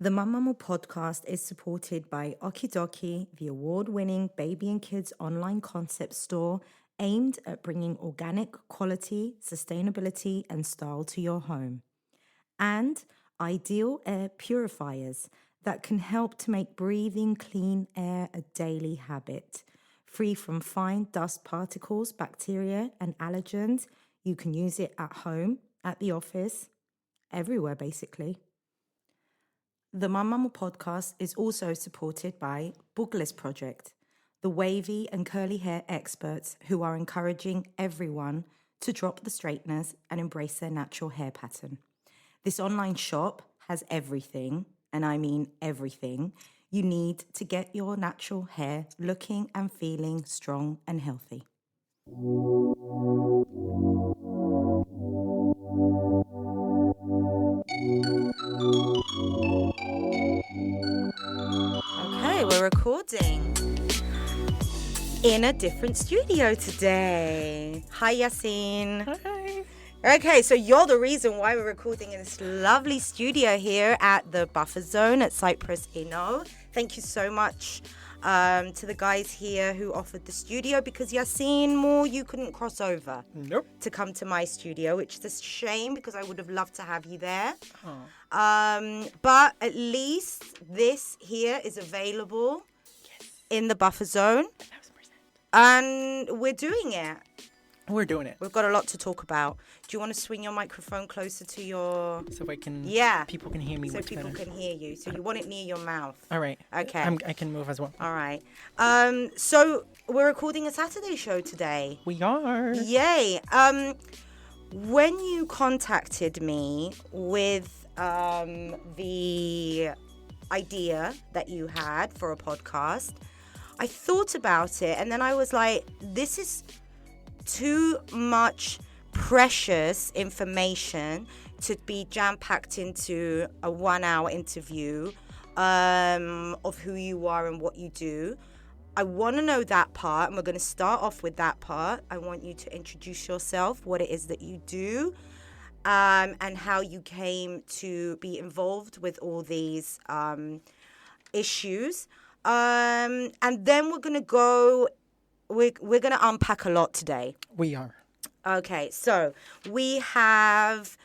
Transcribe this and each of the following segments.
The Mum Mumble podcast is supported by Okidoki, the award-winning baby and kids online concept store aimed at bringing organic quality, sustainability, and style to your home. And Ideal Air Purifiers that can help to make breathing clean air a daily habit. Free from fine dust particles, bacteria, and allergens, you can use it at home, at the office, everywhere basically. The Mum Mumble podcast is also supported by Boogless Project, the wavy and curly hair experts who are encouraging everyone to drop the straighteners and embrace their natural hair pattern. This online shop has everything, and I mean everything, you need to get your natural hair looking and feeling strong and healthy. Okay, we're recording in a different studio today. Hi, Yassine. Hi. Okay, so you're the reason why we're recording in this lovely studio here at the buffer zone at Cyprus, Thank you so much to the guys here who offered the studio, because Yassine, you couldn't cross over to come to my studio, which is a shame because I would have loved to have you there. But at least this here is available in the buffer zone. 1000%. And we're doing it. We're doing it. We've got a lot to talk about. Do you want to swing your microphone closer to your... So I can... Yeah. People can hear me So much people better. can hear you. So you want it near your mouth. All right. Okay. I can move as well. All right. So we're recording a Saturday show today. We are. Yay. When you contacted me with the idea that you had for a podcast, I thought about it, and then I was like, this is too much precious information to be jam-packed into a 1-hour interview of who you are and what you do. I want to know that part, and we're going to start off with that part. I want you to introduce yourself, what it is that you do, and how you came to be involved with all these issues. And then we're going to go... We're going to unpack a lot today. We are. Okay, so we have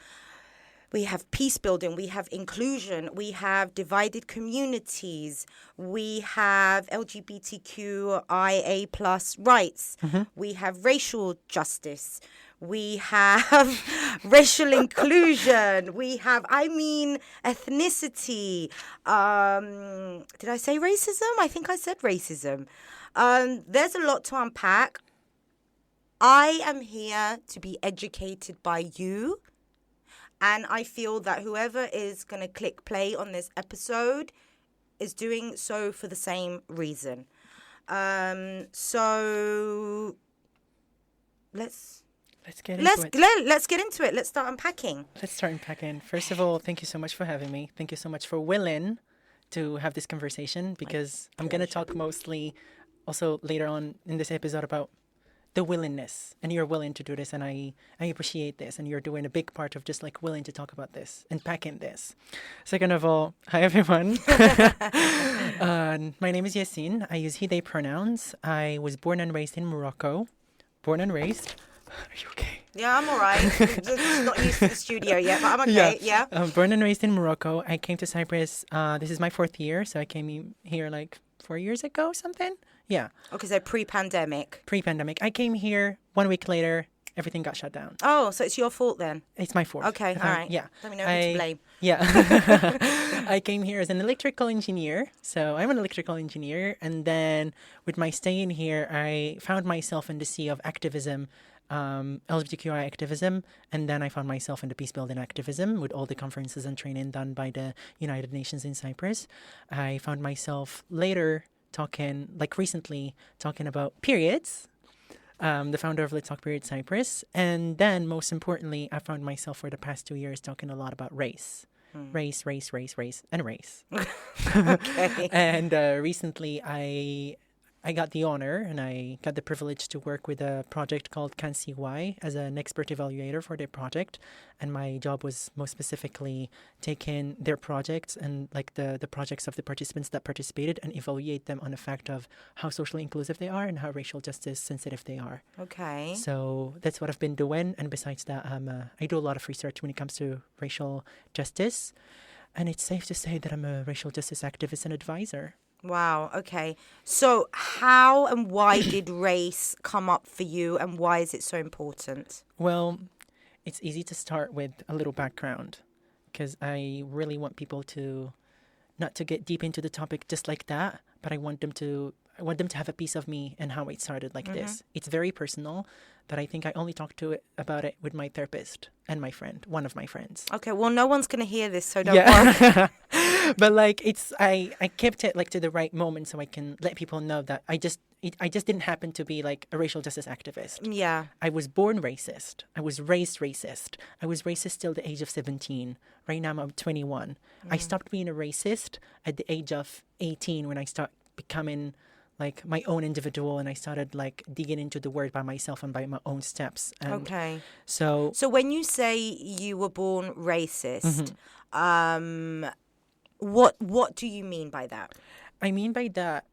peacebuilding, we have inclusion, we have divided communities, we have LGBTQIA plus rights, we have racial justice, we have racial inclusion, we have, ethnicity. Did I say racism? I think I said racism. There's a lot to unpack. I am here to be educated by you, and I feel that whoever is going to click play on this episode is doing so for the same reason. So let's get into it. Let's get into it. Let's start unpacking. Let's start unpacking. First of all, thank you so much for having me. Thank you so much for willing to have this conversation, because I'm going to talk mostly also later on in this episode about the willingness, and you're willing to do this, and I appreciate this, and you're doing a big part of just like willing to talk about this and packing this. Second of all, hi everyone. My name is Yassine. I use he, they pronouns. I was born and raised in Morocco. Born and raised. Are you okay? Yeah, I'm all right. Just not used to the studio yet, but I'm okay. Yeah. Born and raised in Morocco. I came to Cyprus. This is my 4th year, so I came here like 4 years ago, something. Yeah. Okay, so pre-pandemic. Pre-pandemic. I came here 1 week later. Everything got shut down. Oh, so it's your fault then? It's my fault. Okay, all right. Yeah. Let me know who to blame. Yeah. I came here as an electrical engineer. So I'm an electrical engineer. And then with my stay in here, I found myself in the sea of activism, LGBTQI activism. And then I found myself in the peacebuilding activism with all the conferences and training done by the United Nations in Cyprus. I found myself later recently talking about periods, the founder of Let's Talk Period Cyprus. And then most importantly, I found myself for the past 2 years talking a lot about race. Race, and race. Okay. And recently I got the honor and I got the privilege to work with a project called CanCY as an expert evaluator for their project. And my job was most specifically taking their projects and like the projects of the participants that participated and evaluate them on the fact of how socially inclusive they are and how racial justice sensitive they are. Okay. So that's what I've been doing. And besides that, I do a lot of research when it comes to racial justice. And it's safe to say that I'm a racial justice activist and advisor. Wow. Okay. So how and why did race come up for you, and why is it so important? Well, it's easy to start with a little background because I really want people to not to get deep into the topic just like that, but I want them to have a piece of me and how it started like this. It's very personal, but I think I only talked about it with my therapist and my friend, one of my friends. Okay. Well, no one's gonna hear this, so don't worry. But like I kept it like to the right moment so I can let people know that I just didn't happen to be like a racial justice activist. Yeah. I was born racist. I was raised racist. I was racist till the age of 17. Right now I'm 21. I stopped being a racist at the age of 18 when I started becoming like my own individual and I started like digging into the word by myself and by my own steps. And Okay. so when you say you were born racist, what do you mean by that? I mean by that,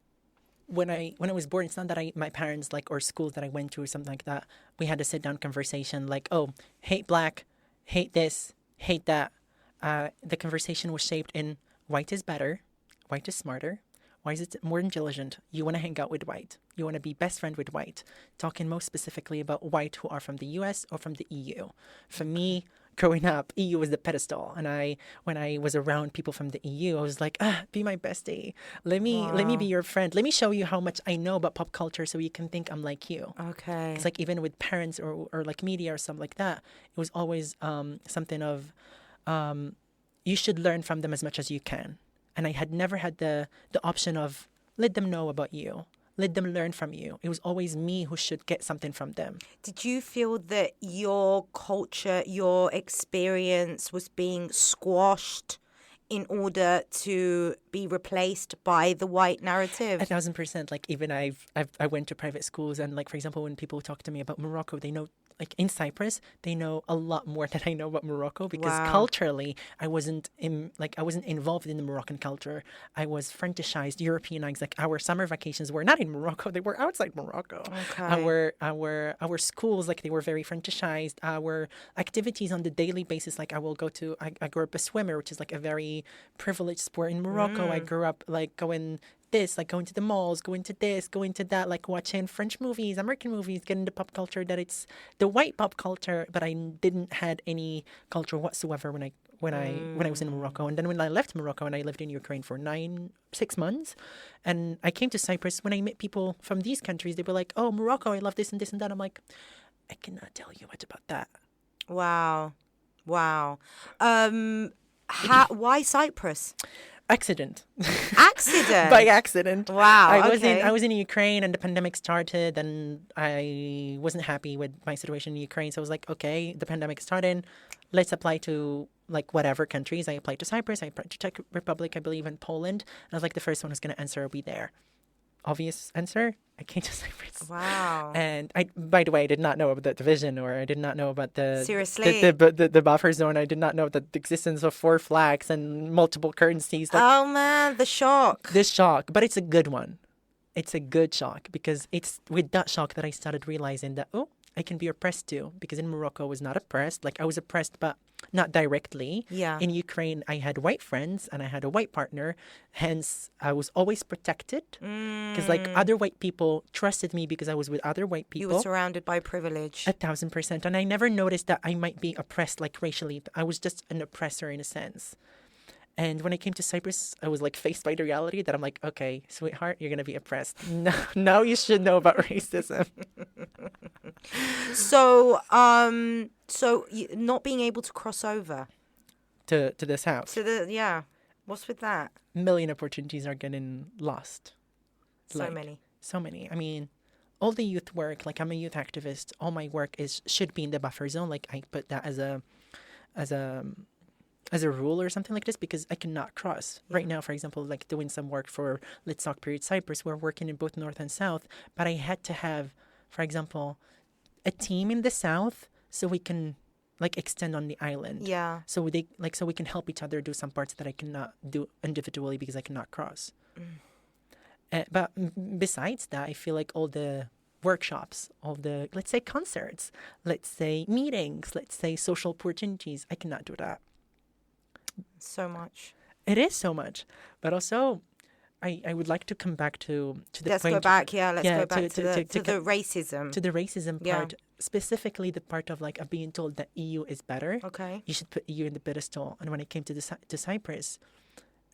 when I was born, it's not that my parents like or schools that I went to or something like that. We had a sit down conversation like, oh, hate black, hate this, hate that. The conversation was shaped in white is better, white is smarter, white is more intelligent. You want to hang out with white. You want to be best friend with white. Talking most specifically about white who are from the U.S. or from the EU. For me, growing up, EU was the pedestal, and when I was around people from the EU, I was like, be my bestie. Let me be your friend. Let me show you how much I know about pop culture, so you can think I'm like you. Okay. It's like even with parents or like media or something like that, it was always something of you should learn from them as much as you can. And I had never had the option of let them know about you. Let them learn from you. It was always me who should get something from them. Did you feel that your culture, your experience was being squashed in order to be replaced by the white narrative? 1,000%. Like even I went to private schools and like, for example, when people talk to me about Morocco, they know like in Cyprus, they know a lot more than I know about Morocco because culturally, I wasn't involved in the Moroccan culture. I was Frenchized, Europeanized. Like our summer vacations were not in Morocco; they were outside Morocco. Okay. Our schools, like they were very Frenchized. Our activities on the daily basis, like I grew up a swimmer, which is like a very privileged sport in Morocco. I grew up like going to the malls, going to this, going to that, like watching French movies, American movies, getting the pop culture that it's the white pop culture, but I didn't had any culture whatsoever when I was in Morocco. And then when I left Morocco and I lived in Ukraine for 6 months, and I came to Cyprus, when I met people from these countries, they were like, "Oh, Morocco, I love this and this and that." I'm like, I cannot tell you much about that. Wow. Why Cyprus? Accident. Accident? By accident. Wow. I was in Ukraine and the pandemic started and I wasn't happy with my situation in Ukraine. So I was like, okay, the pandemic started. Let's apply to like whatever countries. I applied to Cyprus. I applied to Czech Republic, I believe, and Poland. And I was like, the first one who's going to answer will be there. Obvious answer. I came to Cyprus. Wow. And by the way, I did not know about the division, or I did not know about Seriously? the buffer zone. I did not know the existence of 4 flags and multiple currencies. Like, oh man, the shock. this shock, but it's a good one. It's a good shock because it's with that shock that I started realizing that, oh, I can be oppressed too. Because in Morocco, I was not oppressed. Like I was oppressed, but not directly. Yeah. In Ukraine, I had white friends and I had a white partner. Hence, I was always protected. Because like other white people trusted me because I was with other white people. You were surrounded by privilege. 1,000%. And I never noticed that I might be oppressed like racially. I was just an oppressor in a sense. And when I came to Cyprus, I was like faced by the reality that I'm like, okay, sweetheart, you're going to be oppressed. Now you should know about racism. So not being able to cross over to this house. What's with that? Million opportunities are getting lost. So many. I mean, all the youth work, like I'm a youth activist. All my work should be in the buffer zone. Like I put that as a as a rule or something like this because I cannot cross. Right now, for example, like doing some work for Let's Talk Period Cyprus, we're working in both North and South, but I had to have, for example, a team in the South so we can like extend on the island. Yeah. So they like so we can help each other do some parts that I cannot do individually because I cannot cross. But besides that, I feel like all the workshops, all the, let's say, concerts, let's say meetings, let's say social opportunities, I cannot do that. So much. It is so much. But also, I would like to come back to the Let's point. go back. Yeah, let's yeah, go back to the co- racism. to the racism Yeah. part, specifically the part of like of being told that EU is better. Okay. You should put EU in the pedestal. And when I came to to Cyprus,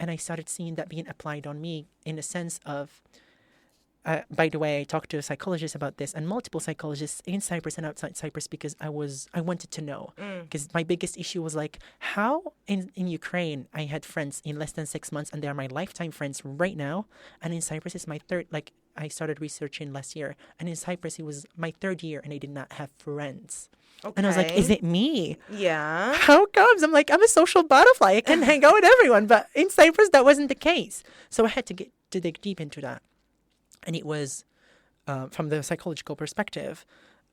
and I started seeing that being applied on me in a sense of, by the way, I talked to a psychologist about this and multiple psychologists in Cyprus and outside Cyprus because I wanted to know. Because my biggest issue was like, how in Ukraine I had friends in less than 6 months and they are my lifetime friends right now. And in Cyprus, it's my third, like I started researching last year. And in Cyprus, it was my third year and I did not have friends. Okay. And I was like, is it me? Yeah. How comes? I'm like, I'm a social butterfly. I can hang out with everyone. But in Cyprus, that wasn't the case. So I had to dig deep into that. And it was from the psychological perspective.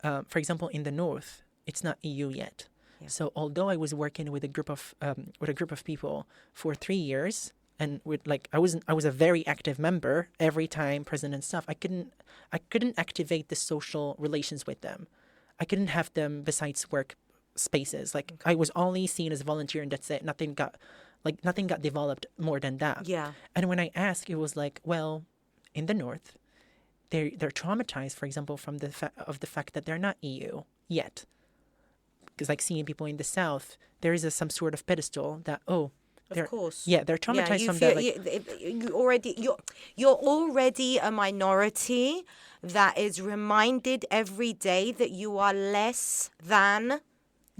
For example, in the north, it's not EU yet. Yeah. So although I was working with a group of people for 3 years, and with like I was a very active member every time president stuff, I couldn't activate the social relations with them. I couldn't have them besides work spaces. Like I was only seen as a volunteer, and that's it. Nothing got developed more than that. Yeah. And when I asked, it was like, well, in the north, they're traumatized, for example, from the fact that they're not EU yet. Because like seeing people in the south, there is some sort of pedestal that Of course. yeah, they're traumatized from that. Like, You're already a minority that is reminded every day that you are less than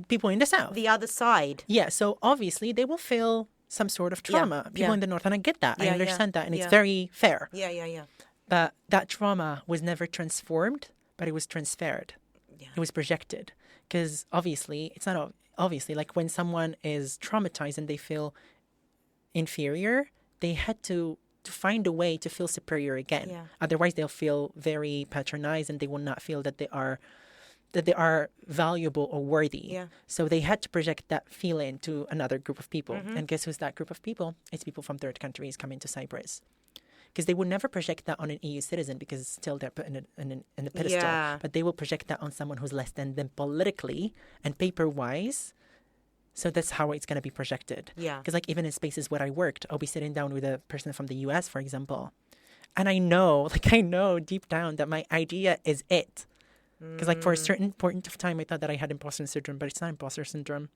people in the south. the other side. Yeah, so obviously they will feel some sort of trauma. People yeah. in the north, and I get that. I Yeah, understand that, and yeah. it's very fair. Yeah. But that trauma was never transformed, but it was transferred. Yeah. It was projected. Because obviously, it's not obviously like when someone is traumatized and they feel inferior, they had to find a way to feel superior again. Yeah. Otherwise, they'll feel very patronized and they will not feel that they are valuable or worthy. Yeah. So they had to project that feeling to another group of people. Mm-hmm. And guess who's that group of people? It's people from third countries coming to Cyprus. Because they would never project that on an EU citizen because still they're put in a pedestal. Yeah. But they will project that on someone who's less than them politically and paper-wise. So that's how it's going to be projected. Yeah. Because like even in spaces where I worked, I'll be sitting down with a person from the US, for example. And I know deep down that my idea is it. Because like for a certain point of time, I thought that I had imposter syndrome, but it's not imposter syndrome.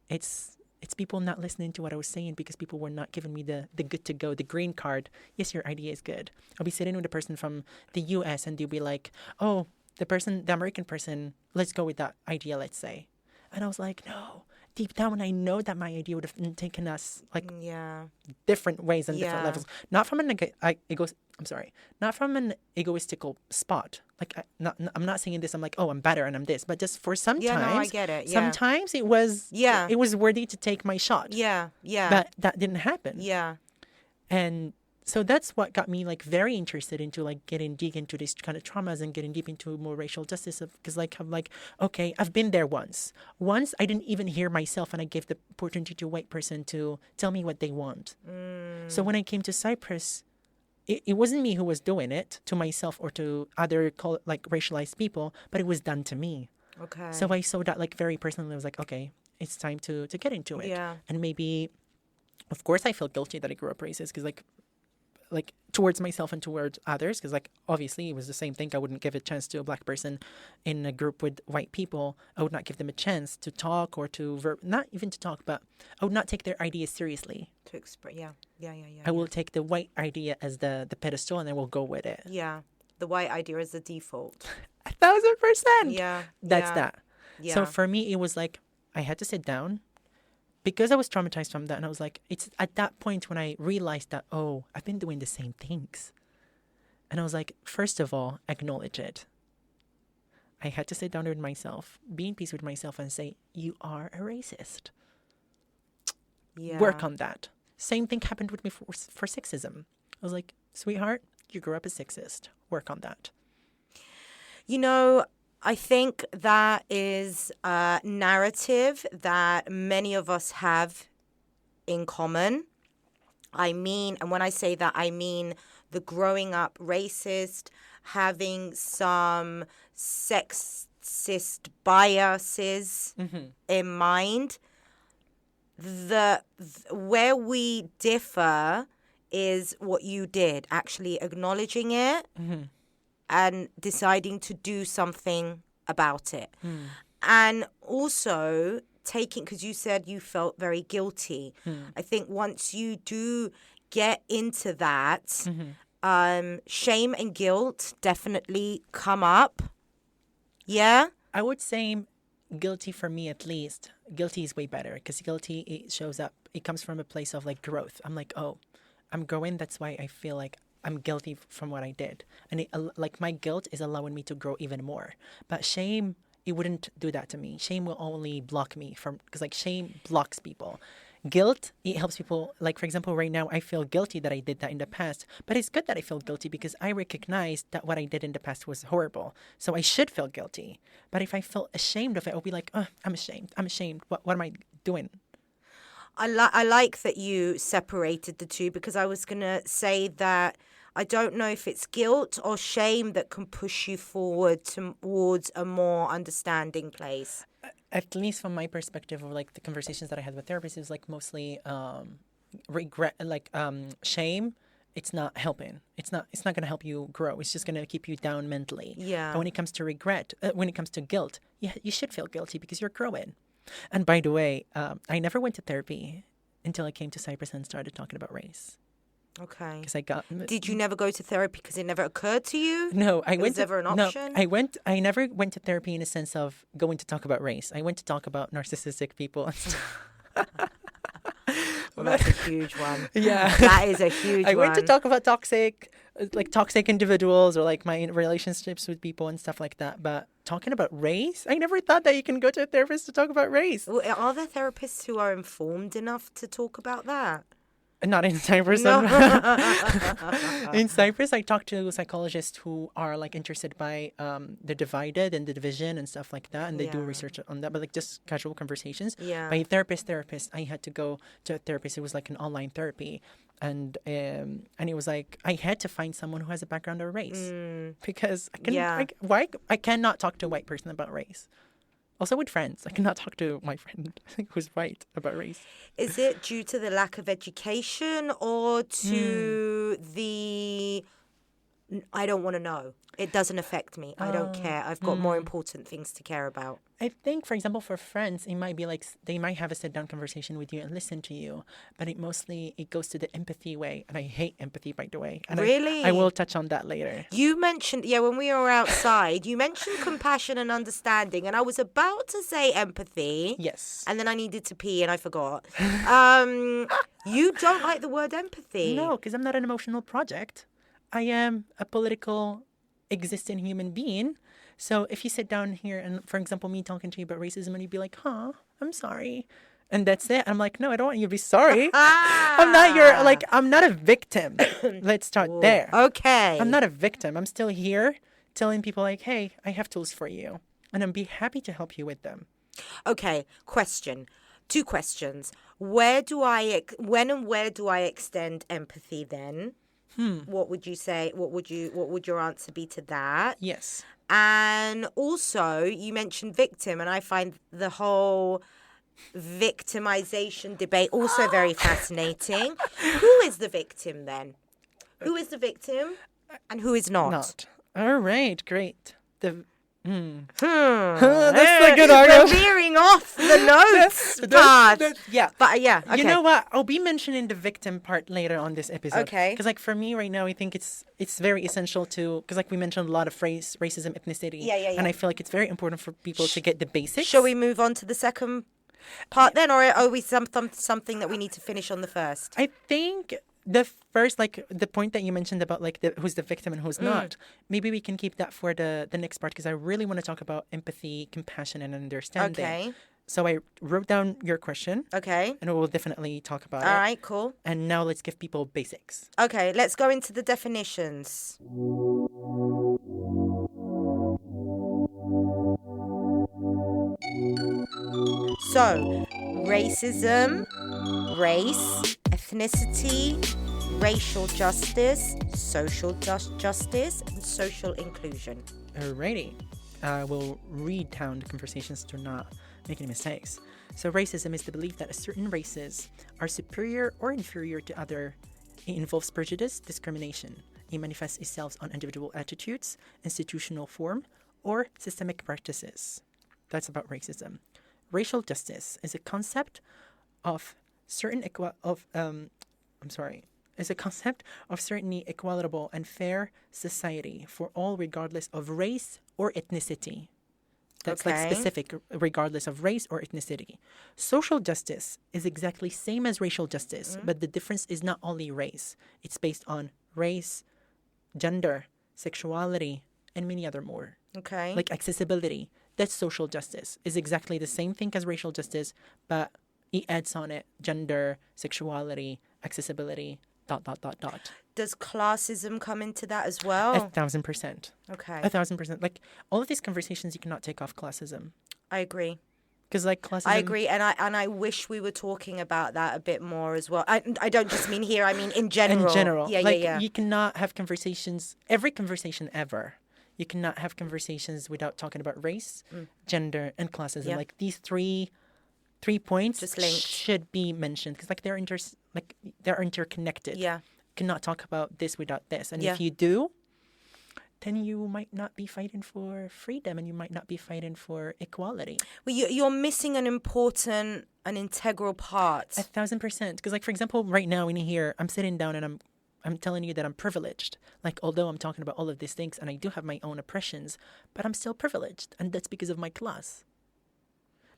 It's people not listening to what I was saying because people were not giving me the good to go, the green card. Yes, your idea is good. I'll be sitting with a person from the US and they'll be like, oh, the American person, let's go with that idea, let's say. And I was like, no. Deep down, I know that my idea would have taken us like different ways and different levels. Not from not from an egoistical spot. Like I'm not saying this. I'm like, oh, I'm better and I'm this. But just for sometimes, Yeah, no, I get it. Yeah. Sometimes it was worthy to take my shot. Yeah. But that didn't happen. Yeah. And so that's what got me like very interested into like getting deep into these kind of traumas and getting deep into more racial justice. Because like I'm like, okay, I've been there once. Once I didn't even hear myself, and I gave the opportunity to a white person to tell me what they want. So when I came to Cyprus, it wasn't me who was doing it to myself or to other like racialized people, but it was done to me. Okay. So I saw that like very personally. I was like, okay, it's time to get into it. Yeah. And maybe, of course, I feel guilty that I grew up racist because like towards myself and towards others, because like obviously it was the same thing. I wouldn't give a chance to a black person in a group with white people. I would not give them a chance to talk or not even to talk, but I would not take their ideas seriously. To express, yeah. I will take the white idea as the pedestal and I will go with it. Yeah, the white idea is the default. 1,000%. Yeah, That's that. Yeah. So for me, it was like I had to sit down. Because I was traumatized from that, and I was like, it's at that point when I realized that, oh, I've been doing the same things. And I was like, first of all, acknowledge it. I had to sit down with myself, be in peace with myself, and say, you are a racist. Work on that. Same thing happened with me for sexism. I was like, sweetheart, you grew up a sexist. Work on that. You know, I think that is a narrative that many of us have in common. I mean, and when I say that, I mean the growing up racist, having some sexist biases in mind. Where we differ is what you did, actually acknowledging it and deciding to do something about it. And also taking, because you said you felt very guilty. I think once you do get into that, shame and guilt definitely come up. Yeah? I would say guilty, for me at least. Guilty is way better, because guilty, it shows up, it comes from a place of like growth. I'm like, oh, I'm growing. That's why I feel like I'm guilty from what I did. And like my guilt is allowing me to grow even more. But shame, it wouldn't do that to me. Shame will only block me from, because like shame blocks people. Guilt, it helps people. Like, for example, right now, I feel guilty that I did that in the past. But it's good that I feel guilty because I recognize that what I did in the past was horrible. So I should feel guilty. But if I feel ashamed of it, I'll be like, oh, I'm ashamed. I'm ashamed. What am I doing? I like that you separated the two, because I was going to say that I don't know if it's guilt or shame that can push you forward towards a more understanding place. At least from my perspective, of like the conversations that I had with therapists, is like mostly regret, like shame. It's not helping. It's not going to help you grow. It's just going to keep you down mentally. Yeah. And when it comes to regret, when it comes to guilt, yeah, you should feel guilty because you're growing. And by the way, I never went to therapy until I came to Cyprus and started talking about race. Okay. Because Did you never go to therapy because it never occurred to you? No, Was ever an option? No, I never went to therapy in a sense of going to talk about race. I went to talk about narcissistic people and stuff. Well, that's a huge one. Yeah. That is a huge one. I went to talk about toxic individuals, or like my relationships with people and stuff like that. But talking about race, I never thought that you can go to a therapist to talk about race. Well, are there therapists who are informed enough to talk about that? Not in Cyprus. No. In Cyprus, I talked to psychologists who are like interested by the divided and the division and stuff like that, and they do research on that. But like just casual conversations. Yeah. By therapist, I had to go to a therapist. It was like an online therapy, and it was like I had to find someone who has a background of race because I cannot talk to a white person about race. Also with friends. I cannot talk to my friend who's white about race. Is it due to the lack of education or to the... I don't want to know. It doesn't affect me. I don't care. I've got more important things to care about. I think, for example, for friends, it might be like they might have a sit-down conversation with you and listen to you. But it goes to the empathy way. And I hate empathy, by the way. And really? I will touch on that later. You mentioned, when we were outside, you mentioned compassion and understanding. And I was about to say empathy. Yes. And then I needed to pee and I forgot. You don't like the word empathy. No, because I'm not an emotional project. I am a political existing human being. So if you sit down here and, for example, me talking to you about racism and you'd be like, I'm sorry. And that's it. I'm like, no, I don't want you to be sorry. I'm not a victim. Let's start there. Okay. I'm not a victim. I'm still here telling people like, hey, I have tools for you. And I'd be happy to help you with them. Okay. Two questions. When and where do I extend empathy then? What would you say? What would your answer be to that? Yes. And also, you mentioned victim, and I find the whole victimization debate also very fascinating. Who is the victim then? Who is the victim and who is not? All right, great. That's a good argument. We're veering off the notes part. Yeah. But yeah, okay. You know what? I'll be mentioning the victim part later on this episode. Okay. Because like for me right now, I think it's very essential to, because like we mentioned a lot of racism, ethnicity. Yeah. And I feel like it's very important for people to get the basics. Shall we move on to the second part then, or are we something that we need to finish on the first? I think the first, like the point that you mentioned about like who's the victim and who's not, maybe we can keep that for the next part, because I really want to talk about empathy, compassion, and understanding. Okay. So I wrote down your question, Okay. and we'll definitely talk about All it. right, cool. And now let's give people basics. Okay, let's go into the definitions. So, racism, race, ethnicity, racial justice, social justice, and social inclusion. Alrighty. We'll read down the conversations to not make any mistakes. So racism is the belief that certain races are superior or inferior to other. It involves prejudice, discrimination. It manifests itself on individual attitudes, institutional form, or systemic practices. That's about racism. Racial justice is a concept of certain is a concept of certainly equitable and fair society for all regardless of race or ethnicity. That's like specific regardless of race or ethnicity. Social justice is exactly same as racial justice, but the difference is not only race. It's based on race, gender, sexuality, and many other more. Okay. Like accessibility. That's social justice. Is exactly the same thing as racial justice, but it adds on it gender, sexuality, accessibility, ... Does classism come into that as well? 1,000%. Okay. 1,000%. Like all of these conversations, you cannot take off classism. I agree. Because like classism... I agree, and I wish we were talking about that a bit more as well. I don't just mean here, I mean in general. In general. Yeah, like, yeah. You cannot have conversations, every conversation ever, you cannot have conversations without talking about race, gender, and classism. Yeah. Like these three points Just linked. should be mentioned because like they're interconnected. Yeah. Cannot talk about this without this. And Yeah. if you do, then you might not be fighting for freedom and you might not be fighting for equality. Well, you're missing an important, an integral part. 1,000%. Because like, for example, right now in here, I'm sitting down and I'm telling you that I'm privileged. Like, although I'm talking about all of these things and I do have my own oppressions, but I'm still privileged. And that's because of my class.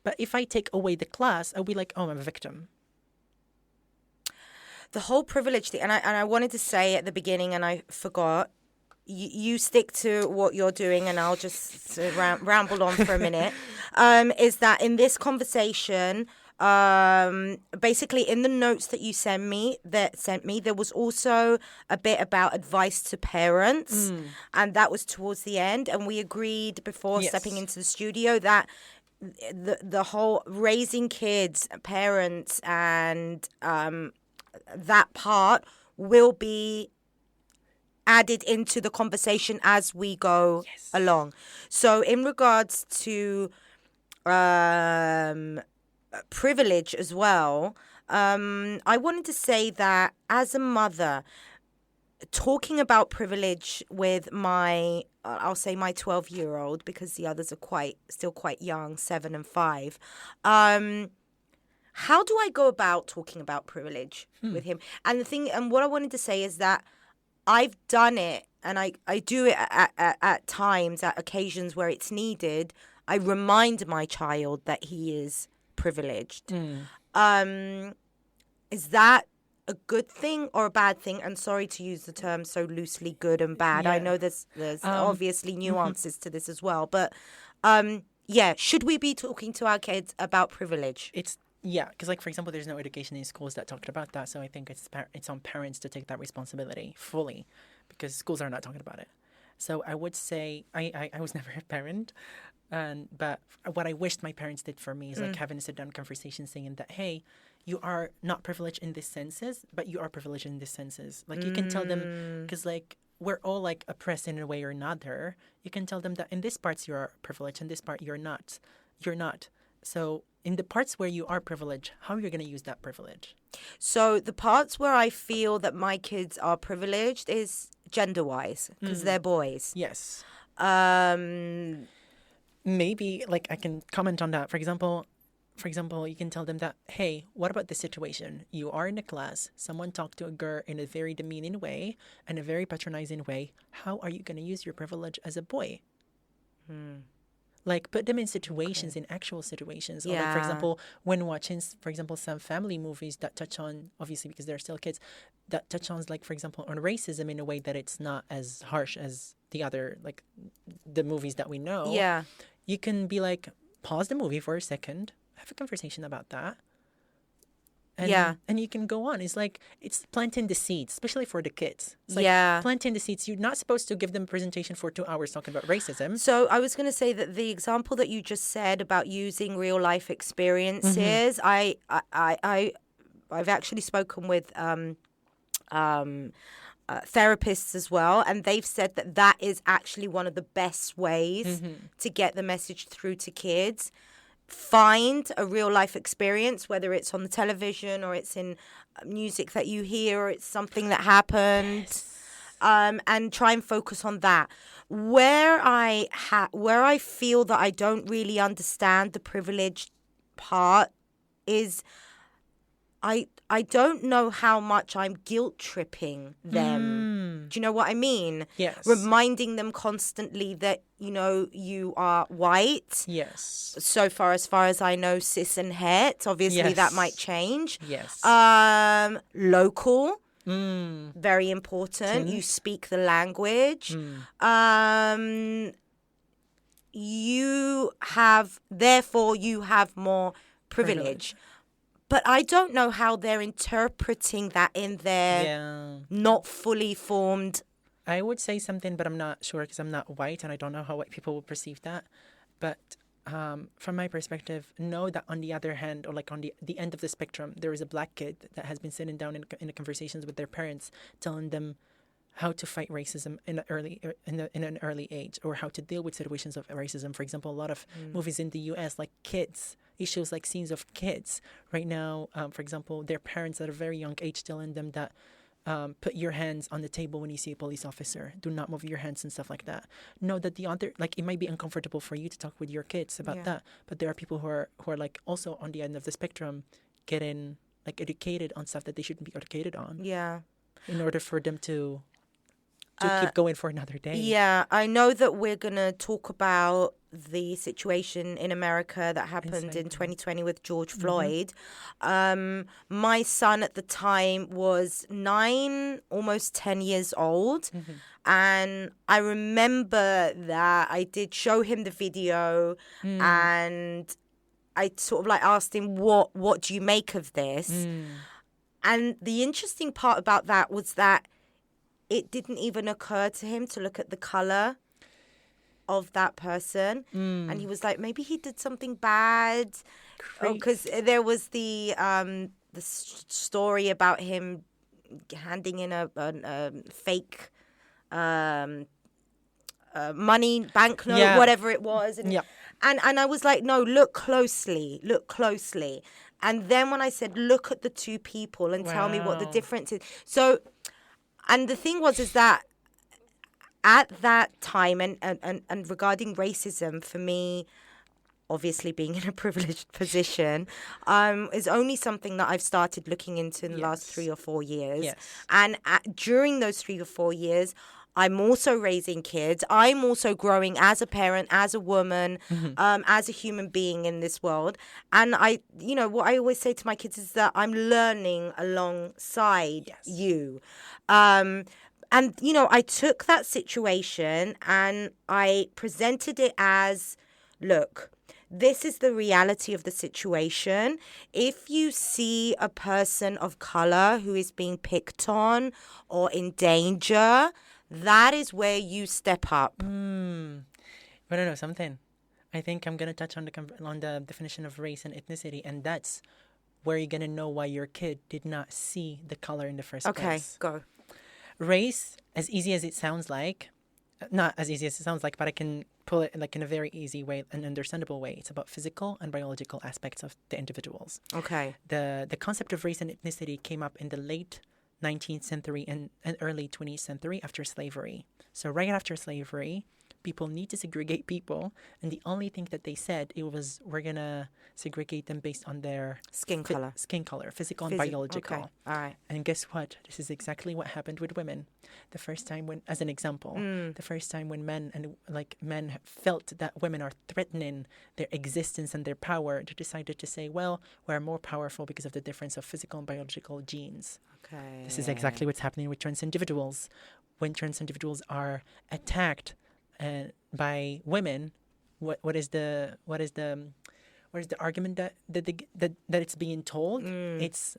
But if I take away the class, I'll be like, oh, I'm a victim. The whole privilege thing, and I wanted to say at the beginning, and I forgot. You stick to what you're doing, and I'll just ramble on for a minute. Is that in this conversation, basically in the notes that you sent me, there was also a bit about advice to parents, and that was towards the end, and we agreed before stepping into the studio that the whole raising kids, parents, and that part will be added into the conversation as we go along. So in regards to privilege as well, I wanted to say that as a mother, talking about privilege with my 12-year-old, because the others are still quite young, 7 and 5. How do I go about talking about privilege with him? And what I wanted to say is that I've done it, and I do it at times, at occasions where it's needed. I remind my child that he is privileged. Is that a good thing or a bad thing? And sorry to use the term so loosely, good and bad. Yeah. I know there's obviously nuances to this as well. But should we be talking to our kids about privilege? Because like for example, there's no education in schools that talked about that, so I think it's on parents to take that responsibility fully, because schools are not talking about it. So I would say I was never a parent, but what I wished my parents did for me is like having a sit-down conversation saying that, hey, you are not privileged in these senses, but you are privileged in these senses. Like you can tell them, because like we're all like oppressed in a way or another. You can tell them that in this parts you are privileged, in this part you're not. You're not. So in the parts where you are privileged, how are you going to use that privilege? So the parts where I feel that my kids are privileged is gender-wise, because they're boys. Yes. Maybe like I can comment on that. For example, you can tell them that, hey, what about this situation? You are in a class, someone talked to a girl in a very demeaning way and a very patronizing way. How are you going to use your privilege as a boy? Like, put them in situations, in actual situations. Or like, for example, when watching, for example, some family movies that touch on, obviously because they're still kids, that touch on, like, for example, on racism in a way that it's not as harsh as the other, like, the movies that we know. Yeah. You can be like, pause the movie for a second, have a conversation about that. And you can go on. It's like, it's planting the seeds, especially for the kids. It's like planting the seeds. You're not supposed to give them a presentation for 2 hours talking about racism. So I was going to say that the example that you just said about using real life experiences, I've actually spoken with therapists as well, and they've said that that is actually one of the best ways to get the message through to kids. Find a real life experience, whether it's on the television or it's in music that you hear or it's something that happened, and try and focus on that. Where I feel that I don't really understand the privileged part is I don't know how much I'm guilt tripping them. Do you know what I mean? Yes. Reminding them constantly that, you are white. Yes. So far as I know, cis and het. Obviously, that might change. Yes. Local. Very important. You speak the language. You have more privilege. But I don't know how they're interpreting that in their not fully formed. I would say something, but I'm not sure because I'm not white and I don't know how white people will perceive that. But from my perspective, know that on the other hand, or like on the end of the spectrum, there is a black kid that has been sitting down in the conversations with their parents, telling them how to fight racism in an early age, or how to deal with situations of racism. For example, a lot of movies in the US, like kids, it shows like scenes of kids right now. For example, their parents at a very young age telling them that put your hands on the table when you see a police officer. Do not move your hands and stuff like that. Know that the other, like, it might be uncomfortable for you to talk with your kids about that, but there are people who are like also on the end of the spectrum getting like educated on stuff that they shouldn't be educated on. Yeah. In order for them to keep going for another day. Yeah, I know that we're going to talk about the situation in America that happened in 2020 with George Floyd. My son at the time was 9, almost 10 years old. And I remember that I did show him the video and I sort of like asked him, what do you make of this? And the interesting part about that was that it didn't even occur to him to look at the color of that person. And he was like, maybe he did something bad. Because there was the story about him handing in a fake money, banknote, whatever it was. And I was like, no, look closely. And then when I said, look at the two people and tell me what the difference is. So... And the thing is that at that time, and regarding racism, for me, obviously being in a privileged position, is only something that I've started looking into in the last 3 or 4 years. And during those 3 or 4 years, I'm also raising kids. I'm also growing as a parent, as a woman, as a human being in this world. And what I always say to my kids is that I'm learning alongside you. And, I took that situation and I presented it as, look, this is the reality of the situation. If you see a person of color who is being picked on or in danger, that is where you step up. But I know something. I think I'm going to touch on the definition of race and ethnicity, and that's where you're going to know why your kid did not see the color in the first place. Okay, go. Race, as easy as it sounds like, not as easy as it sounds like, but I can pull it like in a very easy way, an understandable way. It's about physical and biological aspects of the individuals. Okay. The concept of race and ethnicity came up in the late 19th century and early 20th century after slavery. So right after slavery, people need to segregate people, and the only thing that they said it was, we're gonna segregate them based on their skin color, physical and biological. Okay. All right. And guess what? This is exactly what happened with women. The first time when, as an example, the first time when men felt that women are threatening their existence and their power, they decided to say, well, we're more powerful because of the difference of physical and biological genes. Okay. This is exactly what's happening with trans individuals. When trans individuals are attacked by women, what is the where's the argument that it's being told? It's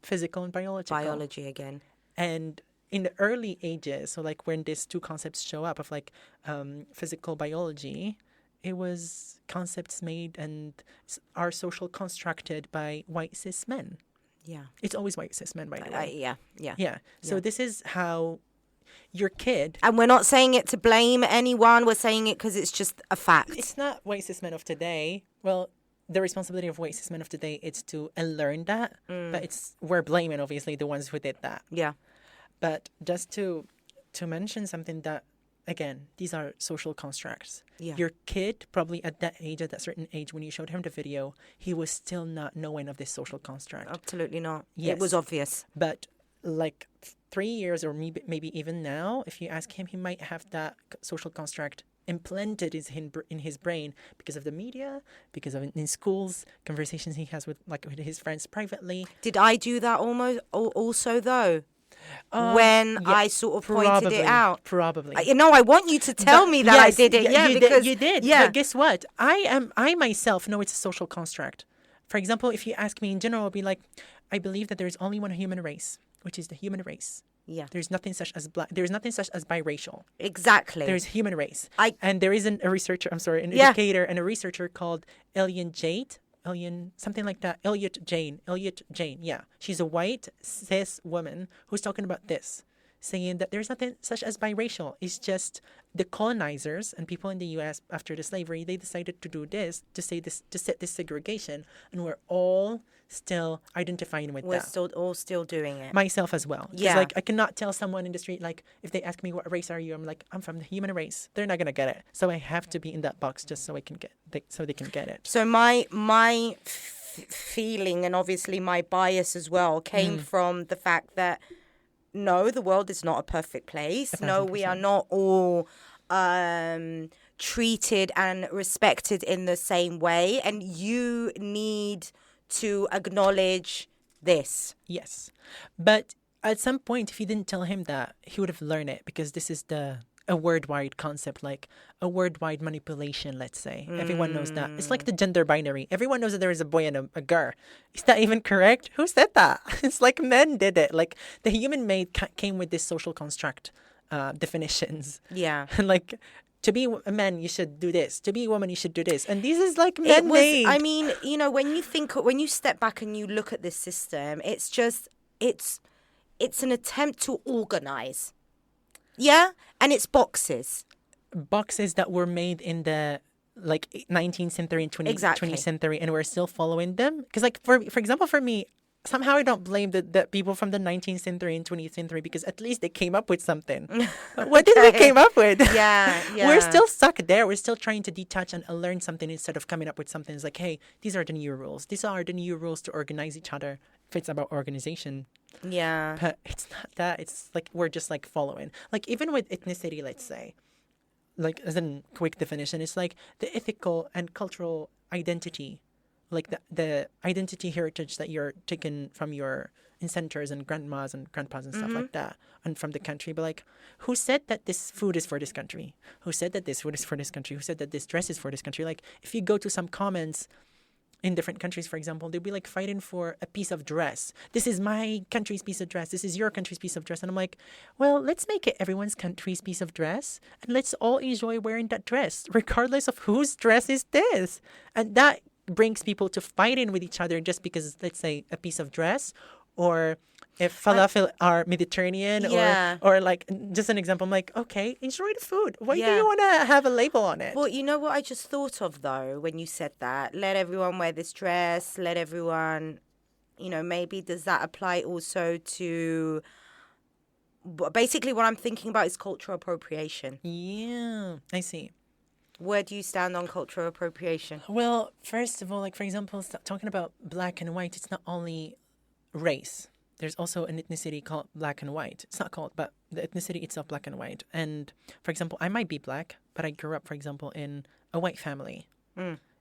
physical and biological. Biology again. And in the early ages, so like when these two concepts show up of like physical biology, it was concepts made and are social constructed by white cis men. Yeah. It's always white cis men, by the way. Yeah. So this is how your kid... And we're not saying it to blame anyone. We're saying it because it's just a fact. It's not white cis men of today. Well, the responsibility of white cis men of today is to unlearn that. But we're blaming, obviously, the ones who did that. Yeah. But just to mention something that, again, these are social constructs. Yeah. Your kid, probably at that age, at that certain age, when you showed him the video, he was still not knowing of this social construct. Absolutely not. Yes. It was obvious. But like 3 years or maybe even now, if you ask him, he might have that social construct implanted in his brain because of the media, because of in schools, conversations he has with his friends privately. Did I do that also though? When I sort of pointed it out. Probably. I want you to tell me that yes, I did it. Yeah, because you did. Yeah. But guess what? I myself know it's a social construct. For example, if you ask me in general, I'll be like, I believe that there's only one human race, which is the human race. Yeah. There's nothing such as black. There's nothing such as biracial. Exactly. There's human race. And there is an educator and a researcher called something like that. Elliot Jane. Yeah. She's a white cis woman who's talking about this, saying that there's nothing such as biracial. It's just the colonizers and people in the U.S. after the slavery, they decided to do this, to set this segregation, and we're all still identifying with that. We're all still doing it. Myself as well. Yeah. Like I cannot tell someone in the street, like if they ask me what race are you, I'm like, I'm from the human race. They're not gonna get it. So I have to be in that box just so they can get it. So my feeling and obviously my bias as well came from the fact that no, the world is not a perfect place. 1,000%. No, we are not all treated and respected in the same way, and you need to acknowledge this. Yes. But at some point, if you didn't tell him that, he would have learned it, because this is a word-wide concept, like a word-wide manipulation, let's say. Everyone knows that. It's like the gender binary. Everyone knows that there is a boy and a girl. Is that even correct? Who said that? It's like men did it. Like the human made came with this social construct definitions. Yeah. Like, to be a man, you should do this. To be a woman, you should do this. And this is like man-made. I mean, when you step back and you look at this system, it's an attempt to organize. Yeah? And it's boxes. Boxes that were made in the 19th century and 20th century, and we're still following them. Because like for example, for me, somehow I don't blame the people from the 19th century and 20th century, because at least they came up with something. What did we came up with? Yeah. We're still stuck there. We're still trying to detach and learn something instead of coming up with something. It's like, hey, these are the new rules. These are the new rules to organize each other. If it's about organization. Yeah. But it's not that. It's like we're just like following. Like even with ethnicity, let's say, like as a quick definition, it's like the ethical and cultural identity, like the identity heritage that you're taking from your ancestors and grandmas and grandpas and stuff like that, and from the country. But like, who said that this food is for this country? Who said that this food is for this country? Who said that this dress is for this country? Like, if you go to some comments in different countries, for example, they'll be like fighting for a piece of dress. This is my country's piece of dress. This is your country's piece of dress. And I'm like, well, let's make it everyone's country's piece of dress. And let's all enjoy wearing that dress, regardless of whose dress is this. And that brings people to fighting with each other just because, let's say, a piece of dress, or if falafel are Mediterranean, or like, just an example, I'm like, okay, enjoy the food. Why do you want to have a label on it? Well, you know what I just thought of, though, when you said that? Let everyone wear this dress, let everyone, maybe does that apply also to... Basically, what I'm thinking about is cultural appropriation. Yeah, I see. Where do you stand on cultural appropriation? Well, first of all, like, for example, talking about black and white, it's not only race. There's also an ethnicity called black and white. It's not called, but the ethnicity itself, black and white. And, for example, I might be black, but I grew up, for example, in a white family.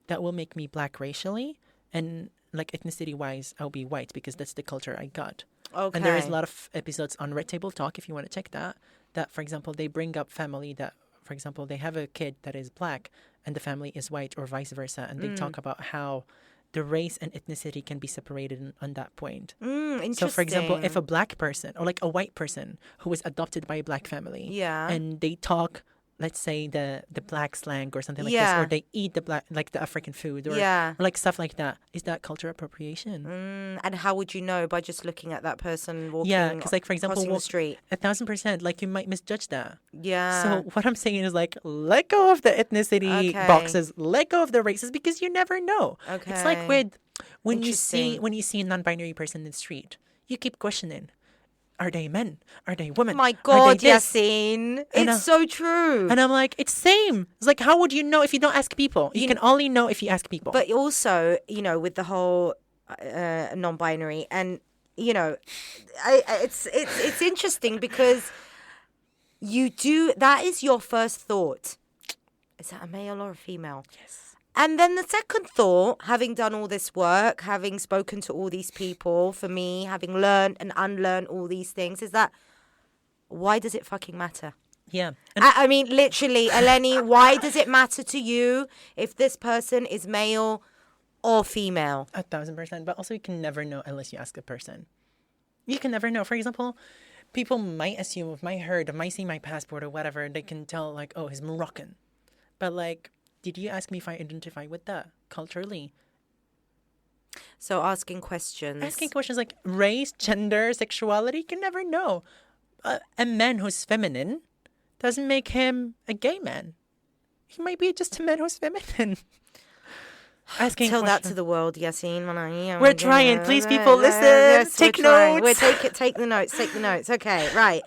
That will make me black racially. And, like, ethnicity-wise, I'll be white because that's the culture I got. Okay. And there is a lot of episodes on Red Table Talk, if you want to check that, for example, they bring up family that, for example, they have a kid that is black, and the family is white, or vice versa. And they talk about how the race and ethnicity can be separated on that point. Interesting. So, for example, if a black person or like a white person who was adopted by a black family, Yeah. and they talk, let's say the black slang or something like this, Yeah. or they eat the black, like the African food, or, Yeah. or like stuff like that, is that cultural appropriation? And how would you know? By just looking at that person walking, Yeah, because like, for example, crossing the street. 1,000%, like you might misjudge that. Yeah. So what I'm saying is like, let go of the ethnicity Okay. boxes, let go of the races, because you never know. It's like Okay. when you see Interesting. a non-binary person in the street, you keep questioning, are they men? Are they women? My Are God, they this? Yassine. And, It's so true. And I'm like, it's same. It's like, how would you know if you don't ask people? You can only know if you ask people. But also, with the whole non-binary, and it's interesting because that is your first thought. Is that a male or a female? Yes. And then the second thought, having done all this work, having spoken to all these people, for me, having learned and unlearned all these things, is that why does it fucking matter? Yeah. And I mean, literally, Eleni, why does it matter to you if this person is male or female? 1,000%. But also, you can never know unless you ask a person. You can never know. For example, people might assume, might see my passport or whatever, they can tell like, oh, he's Moroccan. But like, did you ask me if I identify with that culturally? So asking questions. Asking questions like race, gender, sexuality, you can never know. A man who's feminine doesn't make him a gay man. He might be just a man who's feminine. Asking Tell that questions. to the world, Yassine. We're trying. Please, people, listen. Take notes. Take the notes. Take the notes. Okay, right.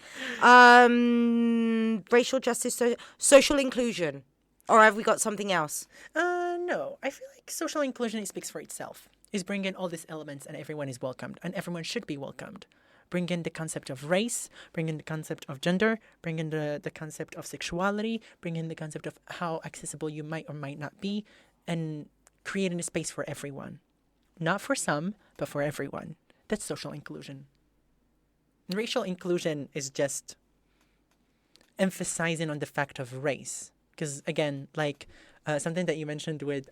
Racial justice, social inclusion. Or have we got something else? No. I feel like social inclusion, it speaks for itself. It's bringing all these elements and everyone is welcomed. And everyone should be welcomed. Bring in the concept of race, bring in the concept of gender, bring in the concept of sexuality, bring in the concept of how accessible you might or might not be, and creating a space for everyone. Not for some, but for everyone. That's social inclusion. Racial inclusion is just emphasizing on the fact of race. Because, again, like something that you mentioned with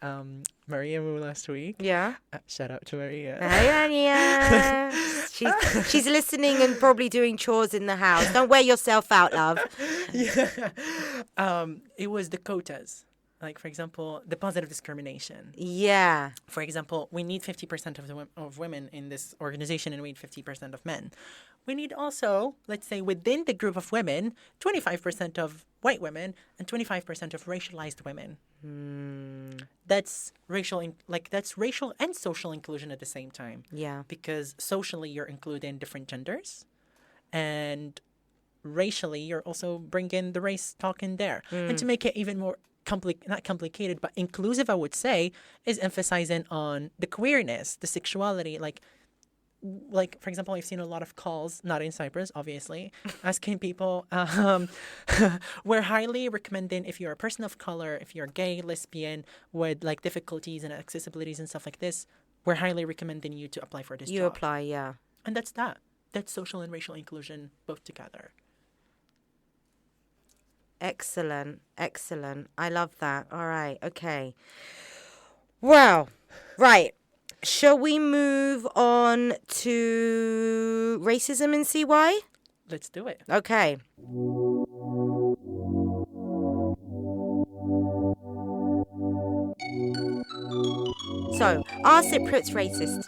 Maria last week. Yeah. Shout out to Maria. Hi, Maria. She's listening and probably doing chores in the house. Don't wear yourself out, love. Yeah. It was the quotas. Like, for example, the positive discrimination. Yeah. For example, we need 50% of women in this organization and we need 50% of men. We need also, let's say, within the group of women, 25% of white women and 25% of racialized women. That's that's racial and social inclusion at the same time. Yeah. Because socially, you're including different genders, and racially, you're also bringing the race talk in there. And to make it even more not complicated, but inclusive, I would say, is emphasizing on the queerness, the sexuality, like for example, I've seen a lot of calls, not in Cyprus, obviously, asking people, we're highly recommending if you're a person of color, if you're gay, lesbian, with like difficulties and accessibilities and stuff like this, we're highly recommending you to apply for this job. You apply, yeah. And that's that. That's social and racial inclusion both together. Excellent. Excellent. I love that. All right. Okay. Well, right. Shall we move on to racism and see why? Let's do it. Okay. So, are Cypriots racist?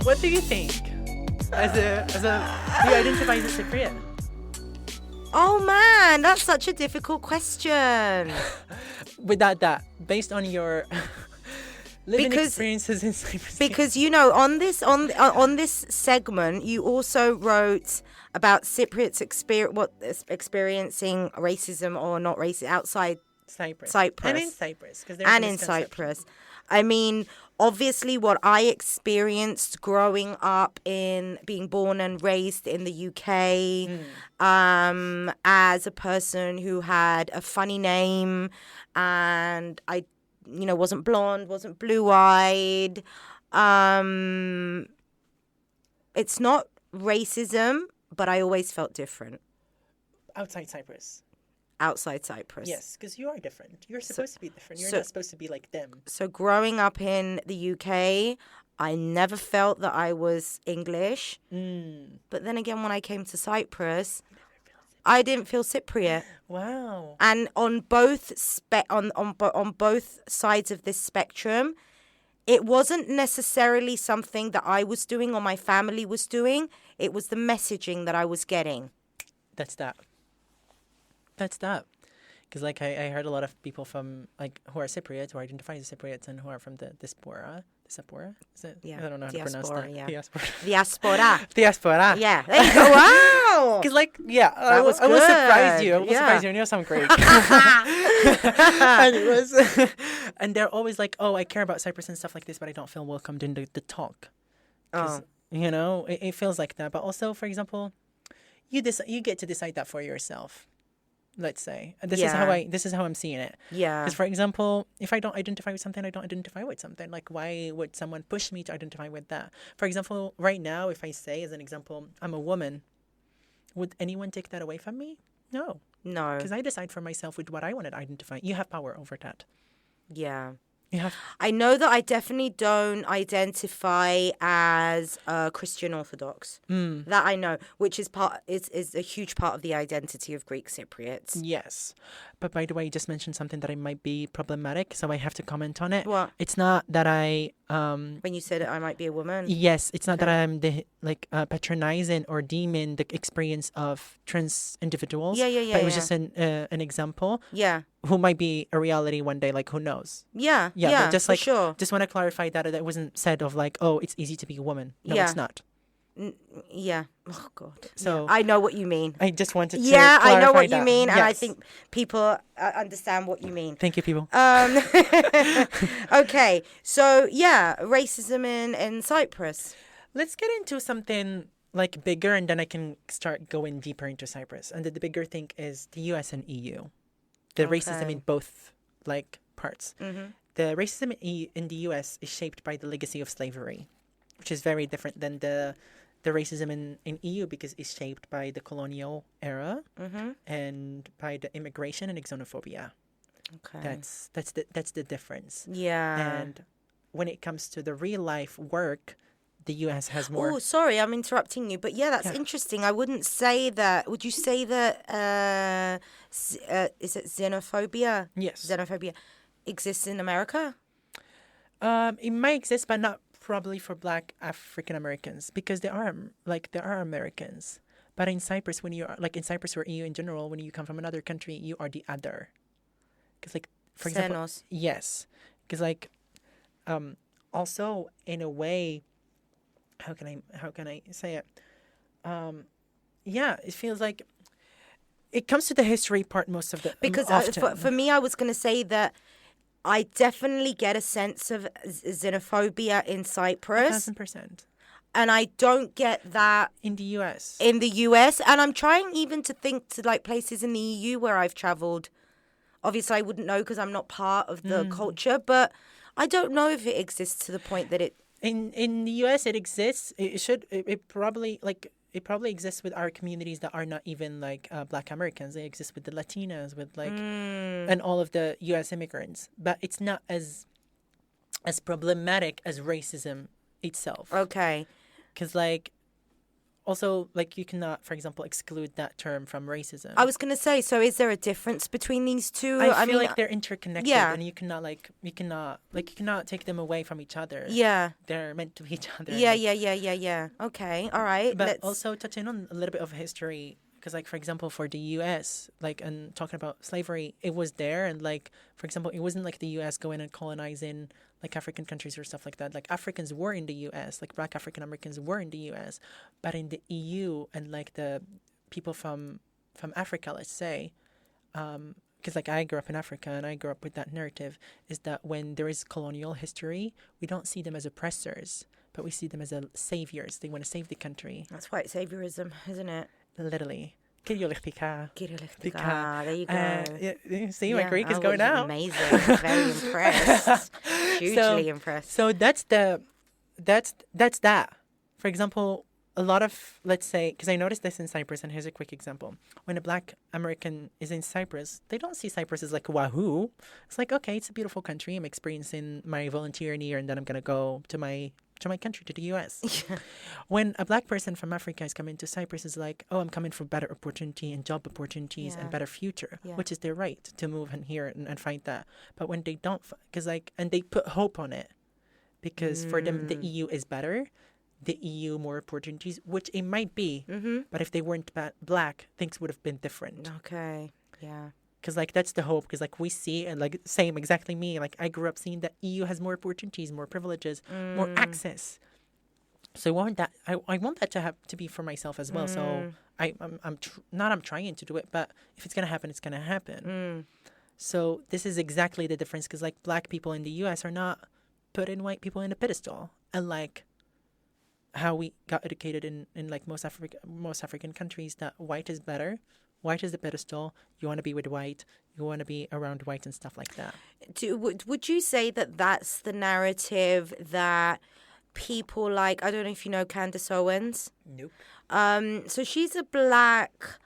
What do you think? Do you identify as a Cypriot? Oh man, that's such a difficult question. Without that, based on your living experiences in Cyprus. Because on this segment, you also wrote about Cypriots experiencing racism or not racist outside Cyprus. And in Cyprus. I mean, obviously what I experienced growing up in being born and raised in the UK, as a person who had a funny name and I, wasn't blonde, wasn't blue-eyed. It's not racism, but I always felt different. Outside Cyprus. outside Cyprus. Yes, because you are different. You're supposed to be different. You're so- not supposed to be like them. So growing up in the UK, I never felt that I was English. But then again, when I came to Cyprus, I didn't feel Cypriot. Wow. And on both on both sides of this spectrum, it wasn't necessarily something that I was doing or my family was doing. It was the messaging that I was getting. That's that. Because like I heard a lot of people from like who are Cypriots, who identify as Cypriots, and who are from the diaspora. Diaspora? Is it? Yeah. I don't know how to pronounce Diaspora, that. yeah. Diaspora. Diaspora. Diaspora. Yeah. There you go. Wow. Because like, yeah, I will was surprise good. you. I will Yeah. surprise you. And you sound great. And it was, and they're always like, oh, I care about Cyprus and stuff like this, but I don't feel welcomed in the talk. Oh. You know, it feels like that. But also, for example, you get to decide that for yourself. Let's say, and this is how I'm seeing it. Yeah. Because, for example, if I don't identify with something, I don't identify with something. Like, why would someone push me to identify with that? For example, right now, if I say, as an example, I'm a woman, would anyone take that away from me? No. No. Because I decide for myself with what I want to identify. You have power over that. Yeah. You have. I know that I definitely don't identify as Christian Orthodox. That I know, which is a huge part of the identity of Greek Cypriots. Yes. But by the way, you just mentioned something that I might be problematic, so I have to comment on it. What? It's not that When you said I might be a woman. Yes, it's not that I'm patronizing or deeming the experience of trans individuals. Yeah. But it was just an example. Yeah. Who might be a reality one day, like who knows? Yeah. But just for like sure. just want to clarify that wasn't said of like, oh, it's easy to be a woman. No, Yeah. it's not. Yeah. Oh God. So I know what you mean. I just wanted to Yeah, I know clarify what you that. mean, and I Yes. think people understand what you mean. Thank you, people. Okay, so yeah, racism in Cyprus. Let's get into something like bigger, and then I can start going deeper into Cyprus. And the bigger thing is the U.S. and EU. The racism in both like parts. The racism in the U.S. is shaped by the legacy of slavery, which is very different than the racism in EU because it's shaped by the colonial era and by the immigration and xenophobia. Okay. That's the difference. Yeah. And when it comes to the real life work, the U.S. has more. Oh, sorry, I'm interrupting you, but yeah, that's interesting. I wouldn't say that. Would you say that? Is it xenophobia? Yes. Xenophobia exists in America. It might exist, but not probably for Black African Americans because there are Americans. But in Cyprus, when you are like in Cyprus or EU in general, when you come from another country, you are the other. Because like for example, Xenos. yes, because like, also in a way, how can I say it? Yeah, it feels like it comes to the history part most of the Because often. for me, I was going to say that I definitely get a sense of xenophobia in Cyprus, 1,000%. and I don't get that In the U.S. in the US. And I'm trying even to think to like places in the EU where I've traveled. Obviously, I wouldn't know because I'm not part of the culture, but I don't know if it exists to the point that it. In the U.S. it exists. It probably exists with our communities that are not even like Black Americans. They exist with the Latinas, with like and all of the U.S. immigrants. But it's not as problematic as racism itself. Okay. Because like also like you cannot, for example, exclude that term from racism. I was going to say, so is there a difference between these two? I feel like they're interconnected, yeah. and you cannot take them away from each other. Yeah. They're meant to be each other. Yeah. Okay. All right. But also touching on a little bit of history, because like for example for the U.S. like and talking about slavery, it was there, and like for example it wasn't like the U.S. going and colonizing like African countries or stuff like that. Like Africans were in the U.S. like Black African Americans were in the U.S. But in the EU and like the people from Africa, let's say, because like I grew up in Africa and I grew up with that narrative, is that when there is colonial history, we don't see them as oppressors, but we see them as saviors. They want to save the country. That's white saviorism, isn't it? Literally. There you go. See, my Greek is going out. Amazing. Very impressed. Hugely impressed. So that's that. For example, a lot of, let's say, because I noticed this in Cyprus, and here's a quick example. When a Black American is in Cyprus, they don't see Cyprus as like, wahoo. It's like, okay, it's a beautiful country. I'm experiencing my volunteer year, and then I'm going to go to my country, to the US. When a Black person from Africa is coming to Cyprus, is like, oh, I'm coming for better opportunity and job opportunities and better future, which is their right to move in here and find that. But when they don't, because and they put hope on it, because for them, the EU is better. The EU more opportunities, which it might be, but if they weren't Black, things would have been different. Okay, yeah. Because like that's the hope. Because like we see, and like same exactly me. Like I grew up seeing that EU has more opportunities, more privileges, more access. So I want that. I want that to be for myself as well. So I'm trying to do it, but if it's gonna happen, it's gonna happen. So this is exactly the difference. Because like Black people in the US are not putting white people in a pedestal, and like how we got educated in like most African countries, that white is better. White is the pedestal. You want to be with white. You want to be around white and stuff like that. Would you say that that's the narrative that people like, I don't know if you know Candace Owens? Nope. So she's a Black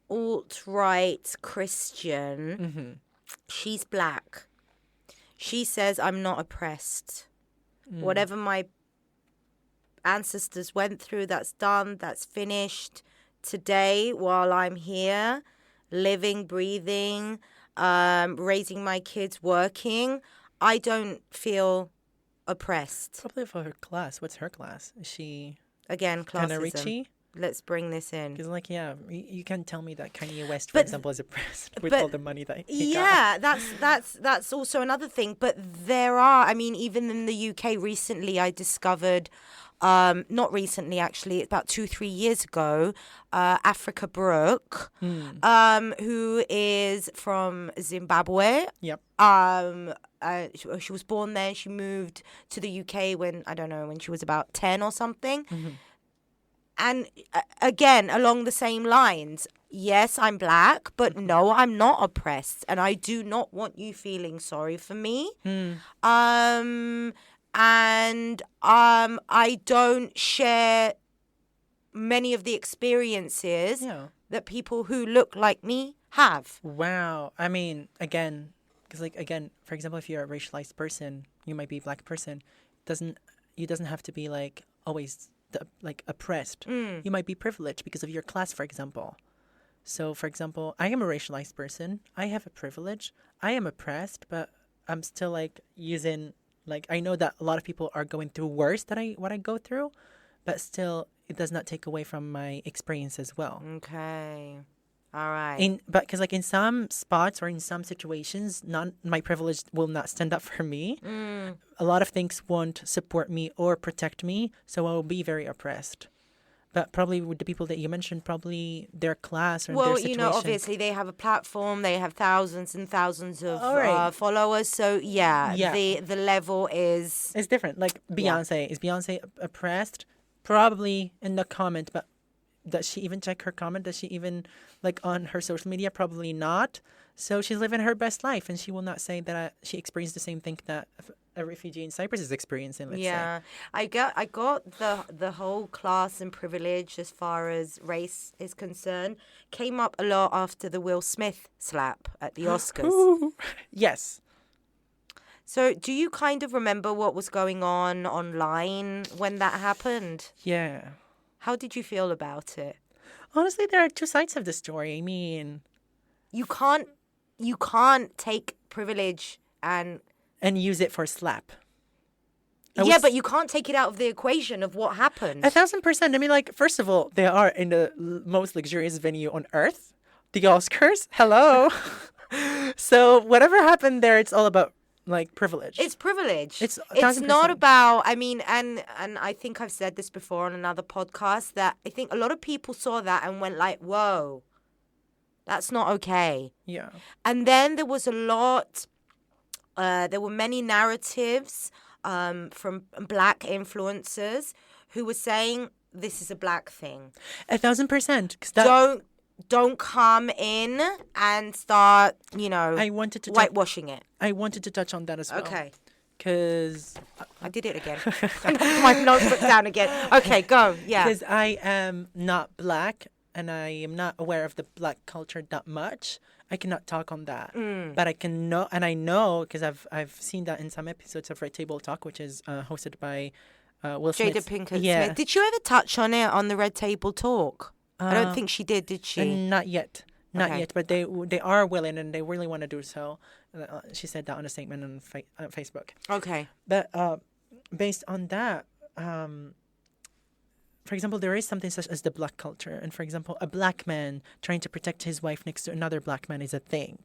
alt-right Christian. She's Black. She says, I'm not oppressed. Whatever my ancestors went through, that's done, that's finished. Today, while I'm here, living, breathing, raising my kids, working, I don't feel oppressed. Probably for her class. What's her class? Is she again kind of classism? richy? Let's bring this in. Because like, yeah, you can't tell me that Kanye West, for example, is oppressed with all the money that he got. Yeah, that's also another thing. But there are, I mean, even in the UK recently, I discovered. Not recently, actually, about 2-3 years ago, Africa Brooke, who is from Zimbabwe. Yep. She was born there. She moved to the UK when she was about 10 or something. And again, along the same lines, yes, I'm Black, but no, I'm not oppressed. And I do not want you feeling sorry for me. And I don't share many of the experiences that people who look like me have. Wow. I mean, again, because like, again, for example, if you're a racialized person, you might be a Black person. You doesn't have to be like always like oppressed. You might be privileged because of your class, for example. So, for example, I am a racialized person. I have a privilege. I am oppressed, but I'm still like using. Like, I know that a lot of people are going through worse than what I go through, but still, it does not take away from my experience as well. Okay. All right. But because, like, in some spots or in some situations, my privilege will not stand up for me. A lot of things won't support me or protect me, so I will be very oppressed. But probably with the people that you mentioned, probably their class or their situation. Well, obviously they have a platform. They have thousands and thousands of followers. So, the level is... It's different. Like Beyonce. Yeah. Is Beyonce oppressed? Probably in the comment. But does she even check her comment? Does she even, like, on her social media? Probably not. So she's living her best life. And she will not say that she experienced the same thing that a refugee in Cyprus is experiencing, let's say. I got the whole class and privilege as far as race is concerned came up a lot after the Will Smith slap at the Oscars. Yes. So do you kind of remember what was going on online when that happened? Yeah. How did you feel about it? Honestly, there are two sides of the story. I mean, you can't take privilege and use it for slap. But you can't take it out of the equation of what happened. 1,000%. I mean, like, first of all, they are in the most luxurious venue on earth, the Oscars. Hello. So whatever happened there, it's all about, like, privilege. It's privilege. It's not about, I mean, and I think I've said this before on another podcast, that I think a lot of people saw that and went like, whoa, that's not okay. Yeah. And then there was a lot... there were many narratives from Black influencers who were saying this is a Black thing. 1,000%. Don't come in and start, I wanted to whitewashing it. I wanted to touch on that as well. Okay. Because I did it again. My notebook down again. Okay, go. Yeah. Because I am not black and I am not aware of the black culture that much. I cannot talk on that. But I can know, and I know because I've seen that in some episodes of Red Table Talk, which is hosted by Will Smith. Jada Pinkett Smith. Did you ever touch on it on the Red Table Talk? I don't think she did she? Not yet. Not Okay. yet, but they are willing and they really want to do so. She said that on a statement on Facebook. Okay. But based on that, for example, there is something such as the black culture. And for example, a black man trying to protect his wife next to another black man is a thing.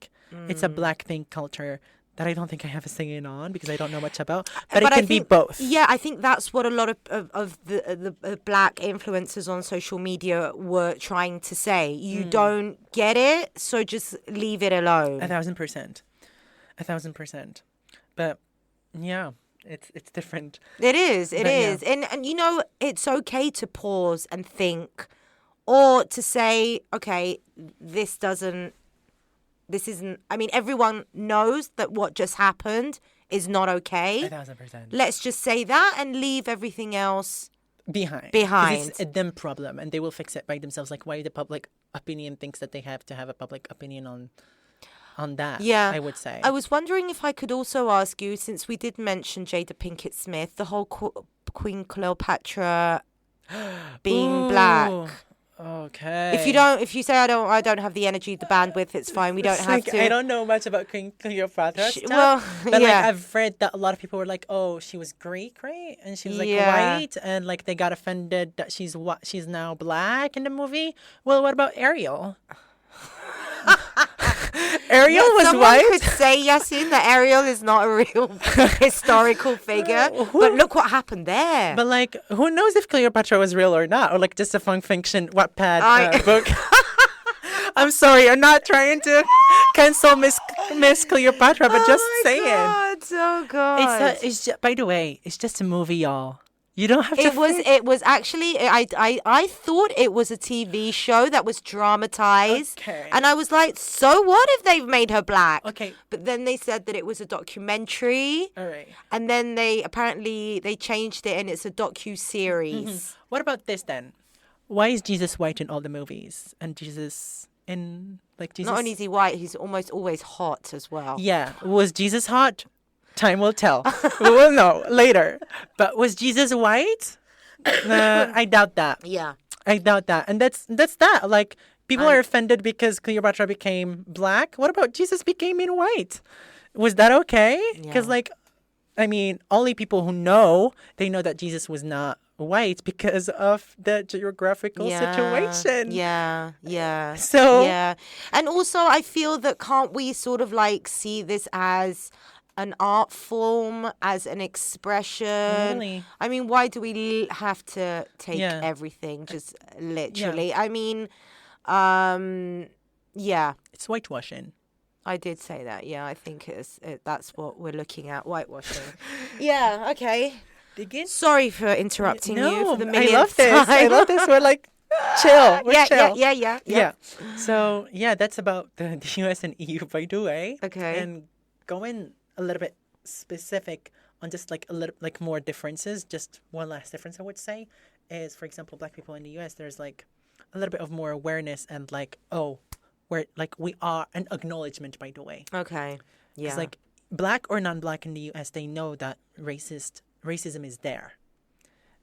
It's a black thing culture that I don't think I have a say in on because I don't know much about. But it can be both. Yeah, I think that's what a lot of the black influencers on social media were trying to say. You don't get it, so just leave it alone. 1,000%. 1,000%. But yeah, it's different. It is. It is. Yeah. And you know, it's okay to pause and think, or to say, okay, this isn't. I mean, everyone knows that what just happened is not okay. 1,000%. Let's just say that and leave everything else Behind. It's a them problem, and they will fix it by themselves. Like, why the public opinion thinks that they have to have a public opinion on that. Yeah, I would say. I was wondering if I could also ask you, since we did mention Jada Pinkett Smith, the whole Queen Cleopatra being black. Okay. If you say I don't have the energy, the bandwidth, it's fine. We don't It's have like, to. I don't know much about Queen Cleopatra stuff. Well, but yeah. like I've read that a lot of people were like, "Oh, she was Greek, right?" And she was like white, and like they got offended that she's now black in the movie. Well, what about Ariel? Ariel was someone white. could say, Yassine, that Ariel is not a real historical figure. But look what happened there. But like, who knows if Cleopatra was real or not, or like just a fun fiction Wattpad book? I'm sorry, I'm not trying to cancel Miss Cleopatra, but just saying. Oh God! It's just, by the way, it's just a movie, y'all. You don't have to. It was actually. I thought it was a TV show that was dramatized, Okay. and I was like, so what if they've made her black? Okay. But then they said that it was a documentary. All right. And then they changed it, and it's a docu-series. What about this then? Why is Jesus white in all the movies, and Jesus in like Jesus? Not only is he white, he's almost always hot as well. Yeah, was Jesus hot? Time will tell. We will know later. But was Jesus white? I doubt that. Yeah. I doubt that. And that's that. Like, people are offended because Cleopatra became black. What about Jesus becoming white? Was that okay? Because, like, I mean, only people who know, they know that Jesus was not white because of the geographical situation. Yeah. So. Yeah. And also, I feel that can't we sort of like see this as an art form, as an expression? Really? I mean, why do we have to take everything just literally? I mean, yeah. It's whitewashing. I did say that. Yeah, I think that's what we're looking at, whitewashing. Yeah, okay. Begin. Sorry for interrupting you for the millionth I love this. time. I love this. We're like, chill. We're chill. Yeah. So, yeah, that's about the US and EU, by the way. Okay. And going a little bit specific on just like a little like more differences, just one last difference I would say is, for example, black people in the US, there's like a little bit of more awareness and like, we're like, we are an acknowledgement, by the way. Okay. Yeah. It's like black or non-black in the US, they know that racism is there.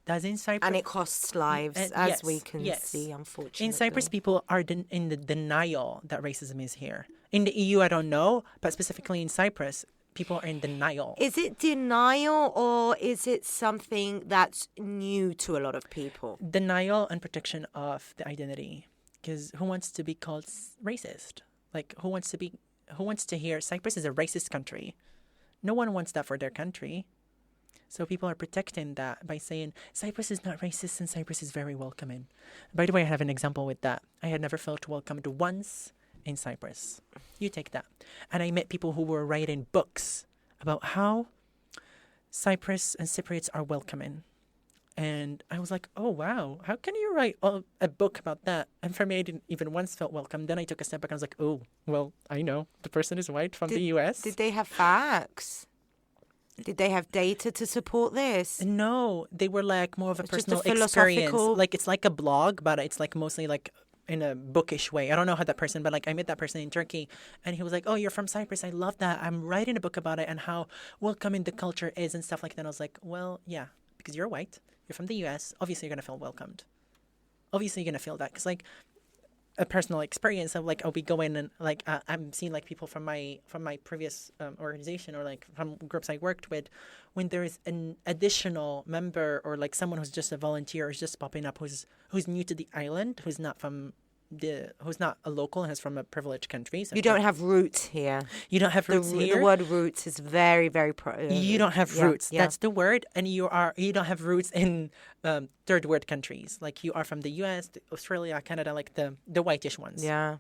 Does in Cyprus, and it costs lives, as we can see, unfortunately. In Cyprus, people are in the denial that racism is here. In the EU, I don't know, but specifically in Cyprus, people are in denial. Is it denial, or is it something that's new to a lot of people? Denial and protection of the identity. Because who wants to be called racist? Like, who wants to hear Cyprus is a racist country? No one wants that for their country. So people are protecting that by saying Cyprus is not racist and Cyprus is very welcoming. By the way, I have an example with that. I had never felt welcomed once in Cyprus. You take that. And I met people who were writing books about how Cyprus and Cypriots are welcoming. And I was like, oh, wow, how can you write a book about that? And for me, I didn't even once felt welcome. Then I took a step back and I was like, oh, well, I know. The person is white from the US. Did they have facts? Did they have data to support this? No, they were like more of a It's just a personal experience. philosophical- Like it's like a blog, but it's like mostly like in a bookish way. I don't know how that person, but like I met that person in Turkey, and he was like, "Oh, you're from Cyprus. I love that. I'm writing a book about it and how welcoming the culture is and stuff like that." And I was like, "Well, yeah, because you're white, you're from the U.S. Obviously, you're gonna feel welcomed. Obviously, you're gonna feel that because like." A personal experience of like I'll be going and like I'm seeing like people from my previous organization or like from groups I worked with, when there is an additional member or like someone who's just a volunteer who's just popping up who's new to the island, who's not a local and is from a privileged country. So You don't have roots here. you don't have roots The here. word roots is very, very... You don't have yeah, roots. yeah. That's the word, and you don't have roots in third world countries. Like you are from the U.S., Australia, Canada, like the whitish ones. Yeah.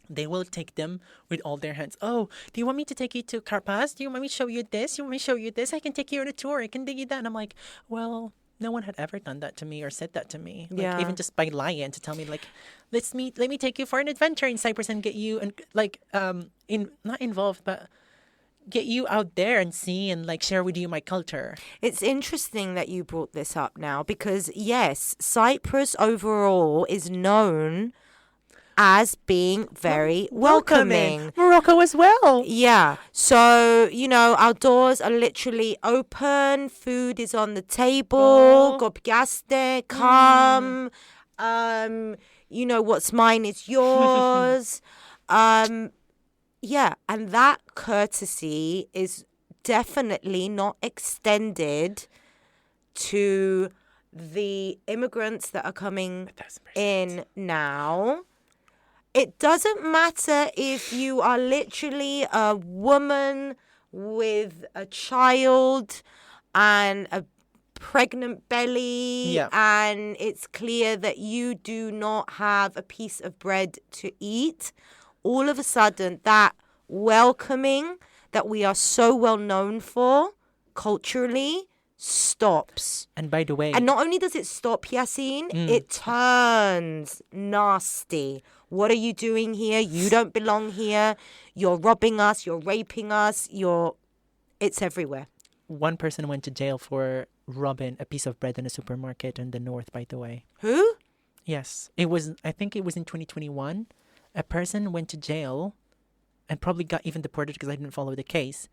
They will take them with all their hands. Oh, do you want me to take you to Carpas? Do you want me to show you this? You want me to show you this? I can take you on a tour. I can do you that. And I'm like, well, no one had ever done that to me or said that to me. Like, Yeah. even just by lying to tell me like, let me take you for an adventure in Cyprus and get you and like not involved, but get you out there and see and like share with you my culture. It's interesting that you brought this up now because, yes, Cyprus overall is known as being very welcoming. Morocco as well. Yeah. So, our doors are literally open. Food is on the table. Gopgaste, come. What's mine is yours. Yeah. And that courtesy is definitely not extended to the immigrants that are coming in now. It doesn't matter if you are literally a woman with a child and a pregnant belly, Yeah. and it's clear that you do not have a piece of bread to eat. All of a sudden, that welcoming that we are so well known for culturally stops. And by the way, And not only does it stop, Yassine, it turns nasty. What are you doing here? You don't belong here. You're robbing us. You're raping us. It's everywhere. one person went to jail for robbing a piece of bread in a supermarket in the north, by the way. Who? Yes. I think it was in 2021. A person went to jail and probably got even deported because I didn't follow the case.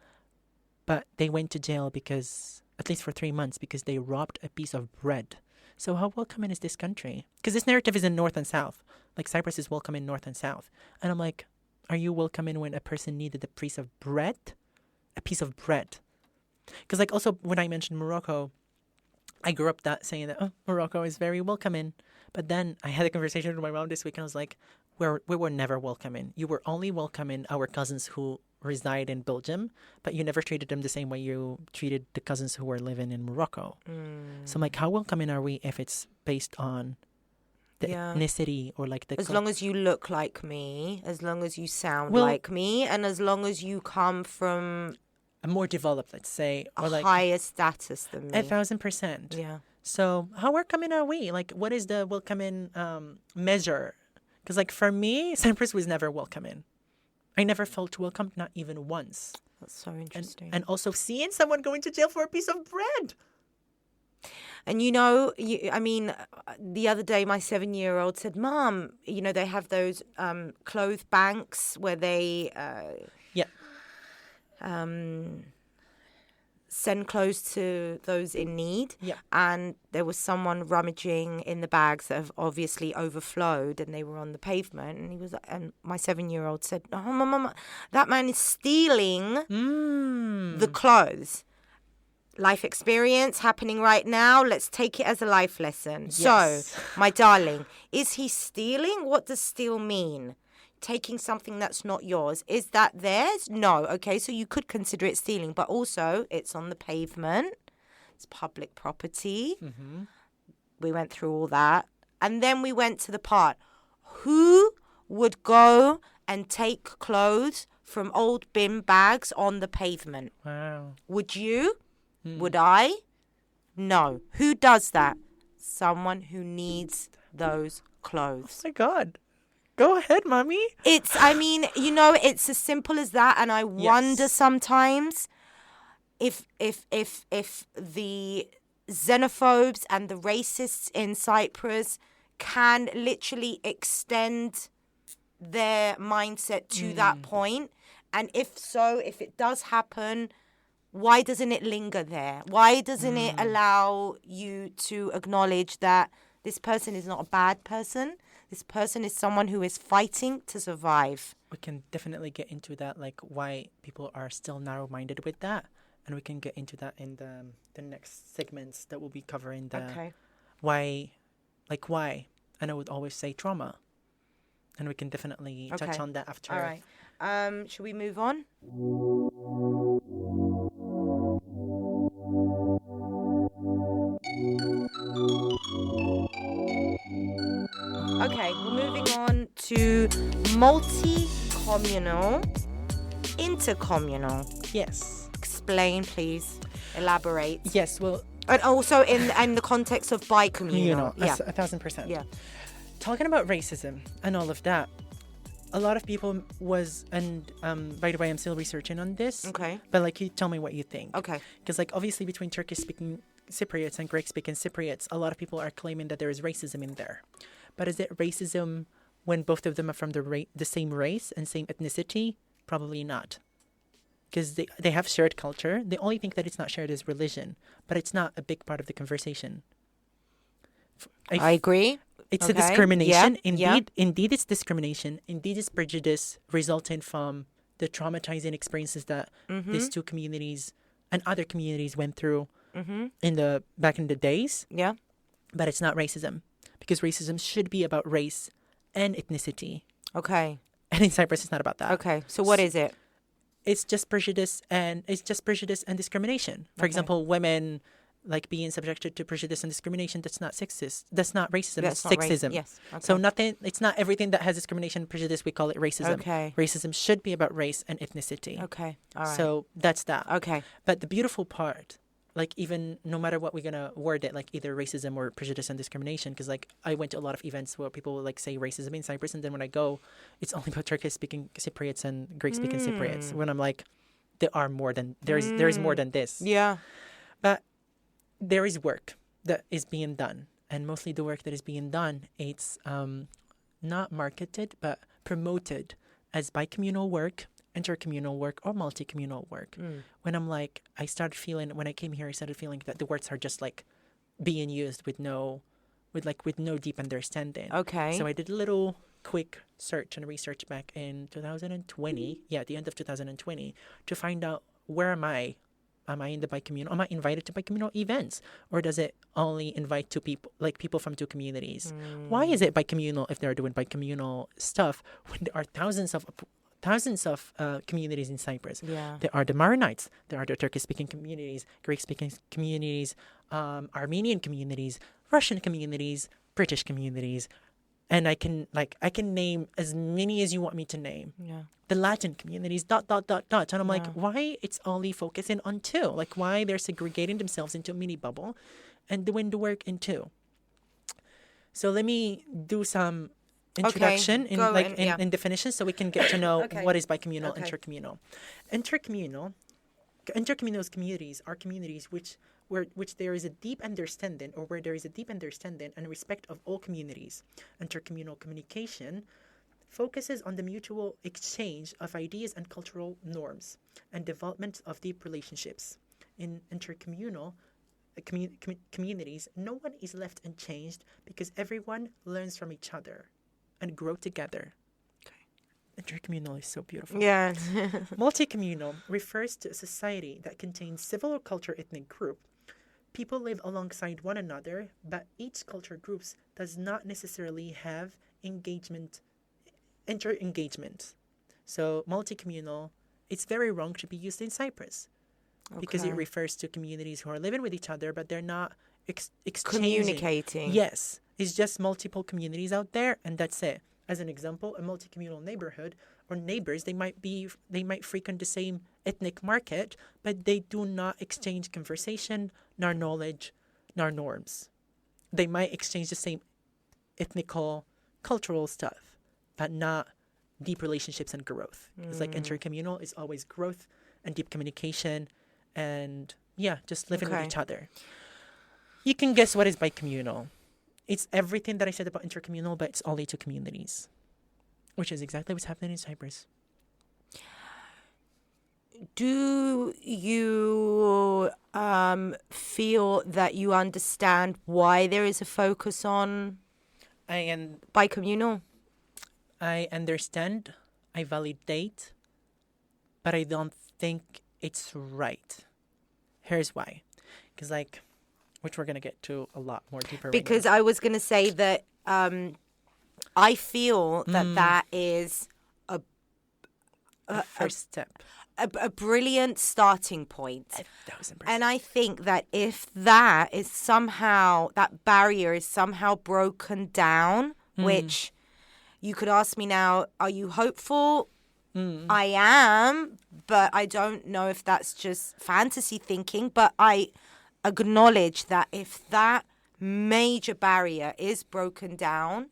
But they went to jail because, at least for 3 months, because they robbed a piece of bread. So how welcoming is this country? Because this narrative is in North and South. Like Cyprus is welcoming North and South. And I'm like, are you welcoming when a person needed a piece of bread? A piece of bread. Because like also when I mentioned Morocco, I grew up saying that, Morocco is very welcoming. But then I had a conversation with my mom this week and I was like, we were never welcoming. You were only welcoming our cousins who reside in Belgium, but you never treated them the same way you treated the cousins who were living in Morocco. So I'm like, how welcoming are we if it's based on the ethnicity or like the... As long as you look like me, as long as you sound like me, and as long as you come from... a more developed, let's say, or like higher status than me. 1,000%. Yeah. So how welcoming are we? Like, what is the welcoming measure? Because like for me, Cyprus was never welcoming. I never felt welcomed, not even once. That's so interesting. And also seeing someone going to jail for a piece of bread. And the other day my 7-year-old said, Mom, they have those clothes banks where they send clothes to those in need. Yeah. And there was someone rummaging in the bags that have obviously overflowed and they were on the pavement. And my 7-year-old said, oh, Mama, that man is stealing the clothes. Life experience happening right now. Let's take it as a life lesson. Yes. So, my darling, is he stealing? What does steal mean? Taking something that's not yours. Is that theirs? No. Okay, so you could consider it stealing, but also it's on the pavement. It's public property. Mm-hmm. We went through all that. And then we went to the part. Who would go and take clothes from old bin bags on the pavement? Wow. Would you? Would I? No. Who does that? Someone who needs those clothes. Oh my God. Go ahead, mommy. It's as simple as that. And I wonder sometimes, if the xenophobes and the racists in Cyprus can literally extend their mindset to that point, and if so, if it does happen, why doesn't it linger there? Why doesn't it allow you to acknowledge that this person is not a bad person? This person is someone who is fighting to survive. We can definitely get into that, like why people are still narrow-minded with that, and we can get into that in the next segments that we'll be covering. Why, and I would always say trauma, and we can definitely touch on that after. All right. Should we move on? Okay, we're moving on to multi-communal, intercommunal. Yes. Explain, please. Elaborate. Yes, well... And also in the context of bi-communal. Yeah. 1,000%. Yeah. Talking about racism and all of that, a lot of people and by the way, I'm still researching on this. Okay. But like, you tell me what you think. Okay. Because like, obviously between Turkish-speaking Cypriots and Greek-speaking Cypriots, a lot of people are claiming that there is racism in there. But is it racism when both of them are from the same race and same ethnicity? Probably not. Because they have shared culture. The only thing that it's not shared is religion. But it's not a big part of the conversation. I agree. It's a discrimination. Indeed, it's discrimination. Indeed, it's prejudice resulting from the traumatizing experiences that these two communities and other communities went through back in the days. Yeah. But it's not racism. Because racism should be about race and ethnicity. Okay. And in Cyprus, it's not about that. Okay. So what is it? It's just prejudice and discrimination. For example, women like being subjected to prejudice and discrimination. That's not sexist. That's not racism. That's sexism. Yes. Okay. So it's not everything that has discrimination and prejudice. We call it racism. Okay. Racism should be about race and ethnicity. Okay. All right. So that's that. Okay. But the beautiful part, like even no matter what we're going to word it, like either racism or prejudice and discrimination, because like I went to a lot of events where people will like say racism in Cyprus, and then when I go, it's only about Turkish-speaking Cypriots and Greek-speaking Cypriots. When I'm like, there is more than this. Yeah. But there is work that is being done, and mostly the work that is being done, it's not marketed but promoted as bi-communal work, intercommunal work, or multi-communal work. When I'm like, when I came here, I started feeling that the words are just like being used with no deep understanding. Okay. So I did a little quick search and research back in 2020, at the end of 2020, to find out where am I? Am I in the bi-communal? Am I invited to bi-communal events? Or does it only invite people from two communities? Why is it bi-communal if they're doing bi-communal stuff when there are thousands of communities in Cyprus? Yeah. There are the Maronites, there are the Turkish-speaking communities, Greek-speaking communities, Armenian communities, Russian communities, British communities, and I can name as many as you want me to name. Yeah. The Latin communities, ... And I'm like, why it's only focusing on two? Like, why they're segregating themselves into a mini bubble and doing the work in two? So let me do some introduction in definitions so we can get to know what is bi-communal, intercommunal. Intercommunal communities are communities which there is a deep understanding, or where there is a deep understanding and respect of all communities. Intercommunal communication focuses on the mutual exchange of ideas and cultural norms and development of deep relationships. In intercommunal communities, no one is left unchanged because everyone learns from each other and grow together. Intercommunal is so beautiful. Yeah. Multi-communal refers to a society that contains civil or cultural ethnic group. People live alongside one another, but each culture groups does not necessarily have inter-engagement. So multi-communal, it's very wrong to be used in Cyprus because it refers to communities who are living with each other, but they're not communicating. Yes, it's just multiple communities out there, and that's it. As an example, a multi-communal neighborhood or neighbors, they might frequent the same ethnic market, but they do not exchange conversation, nor knowledge, nor norms. They might exchange the same ethnical, cultural stuff, but not deep relationships and growth. It's like intercommunal is always growth and deep communication and just living with Okay. each other. You can guess what is bi-communal. It's everything that I said about intercommunal, but it's only two communities, which is exactly what's happening in Cyprus. Do you feel that you understand why there is a focus on bi-communal? I understand, I validate, but I don't think it's right. Here's why. Because, which we're going to get to a lot more deeper Because right now. I was going to say that I feel that that is First step. a brilliant starting point. 1,000%. And I think that if that barrier is somehow broken down, which you could ask me now, are you hopeful? I am, but I don't know if that's just fantasy thinking. But I acknowledge that if that major barrier is broken down,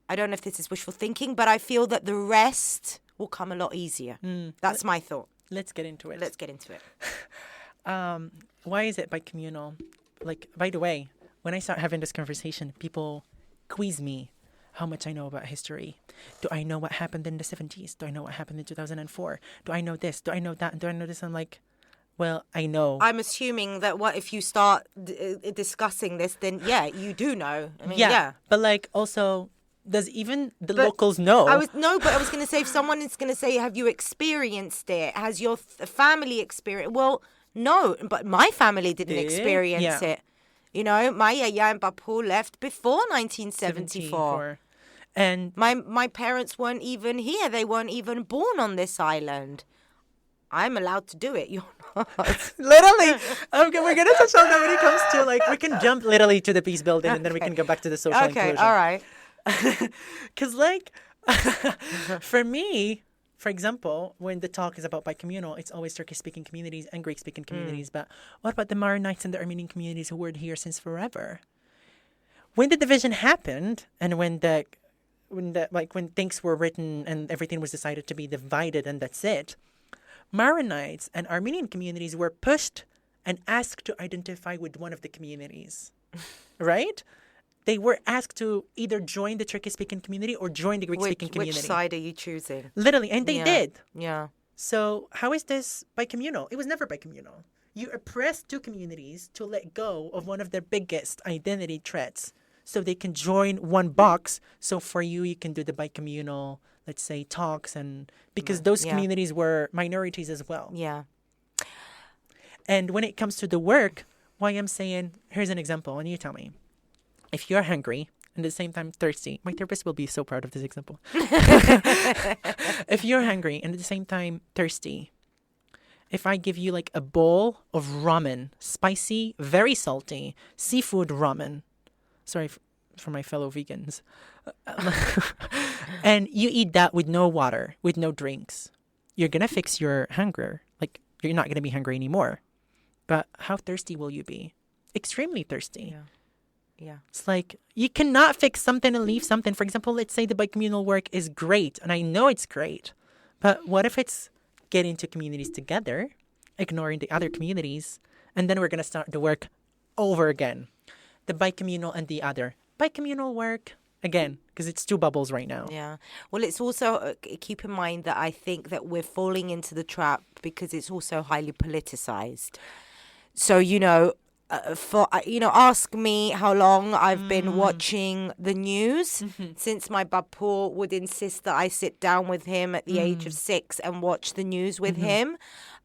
I don't know if this is wishful thinking, but I feel that the rest will come a lot easier. That's my thought. Let's get into it. Let's get into it. Why is it bi-communal? By the way, when I start having this conversation, people quiz me how much I know about history. Do I know what happened in the 70s? Do I know what happened in 2004? Do I know this? Do I know that? Do I know this? I'm like, well, I know. I'm assuming that if you start discussing this, then you do know. I mean, yeah. But also, does even the locals know? But I was going to say, if someone is going to say, have you experienced it? Has your family experienced? Well, no, but my family didn't experience it. You know, my yaya and bapu left before 1974. And my parents weren't even here. They weren't even born on this island. I'm allowed to do it. You're not. Literally. Okay, we're going to touch on that when it comes to, we can jump literally to the Peacebuilding and then we can go back to the social inclusion. Okay, all right. Because, for me, for example, when the talk is about bi-communal, it's always Turkish-speaking communities and Greek-speaking communities. But what about the Maronites and the Armenian communities who were here since forever? When the division happened and when things were written and everything was decided to be divided and that's it, Maronites and Armenian communities were pushed and asked to identify with one of the communities, right? They were asked to either join the Turkish-speaking community or join the Greek-speaking community. Which side are you choosing? Literally, and they did. Yeah. So how is this bi-communal? It was never bi-communal. You oppressed two communities to let go of one of their biggest identity threats so they can join one box. So for you can do the bi-communal, let's say, talks, and because those communities were minorities as well. Yeah. And when it comes to the work, why I'm saying, here's an example, and you tell me. If you're hungry and at the same time thirsty, my therapist will be so proud of this example. If you're hungry and at the same time thirsty, if I give you a bowl of ramen, spicy, very salty, seafood ramen, sorry for my fellow vegans, and you eat that with no water, with no drinks, you're going to fix your hunger. You're not going to be hungry anymore. But how thirsty will you be? Extremely thirsty. Yeah. It's you cannot fix something and leave something. For example, let's say the bi-communal work is great, and I know it's great. But what if it's getting two communities together, ignoring the other communities, and then we're going to start the work over again? The bi-communal and the other. Bi-communal work, again, because it's two bubbles right now. Yeah. Well, it's also, keep in mind that I think that we're falling into the trap because it's also highly politicized. So, ask me how long I've been watching the news since my bapu would insist that I sit down with him at the age of 6 and watch the news with him.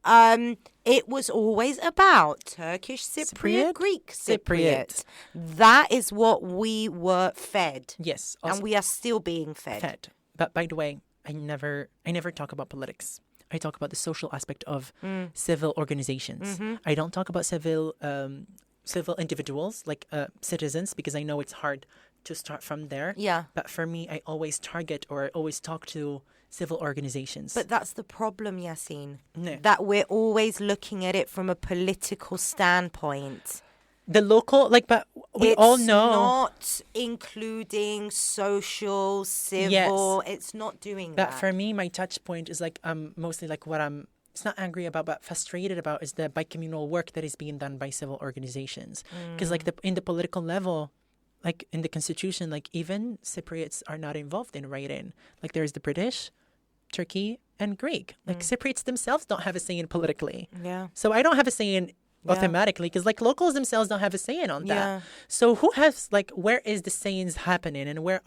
It was always about Turkish Cypriot, Greek Cypriot. That is what we were fed. Yes. And we are still being fed. But by the way, I never talk about politics. I talk about the social aspect of civil organizations. I don't talk about civil individuals, citizens, because I know it's hard to start from there. Yeah. But for me, I always target or I always talk to civil organizations. But that's the problem, Yassine. No. That we're always looking at it from a political standpoint. The local, but we all know. It's not including social, civil. Yes. It's not doing that. But for me, my touch point is mostly what I'm it's not angry about, but frustrated about is the bi-communal work that is being done by civil organizations. Because like in the political level, like in the constitution, like even Cypriots are not involved in writing. Like there's the British, Turkey, and Greek. Like Cypriots themselves don't have a say in politically. Yeah. So I don't have a say in automatically because like locals themselves don't have a say in on that. So who has like, where is the sayings happening and where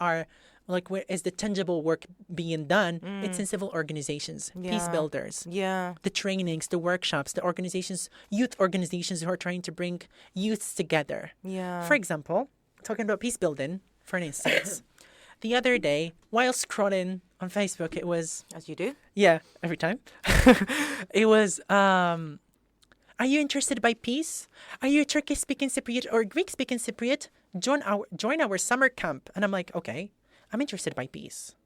is the tangible work being done? It's in civil organizations, peace builders, the trainings, the workshops, the organizations, youth organizations who are trying to bring youths together. For example, talking about peace building, for an instance, the other day while scrolling on Facebook, it was, as you do, every time, it was, are you interested by peace? Are you a Turkish-speaking Cypriot or Greek-speaking Cypriot? Join our summer camp. And I'm like, okay, I'm interested by peace.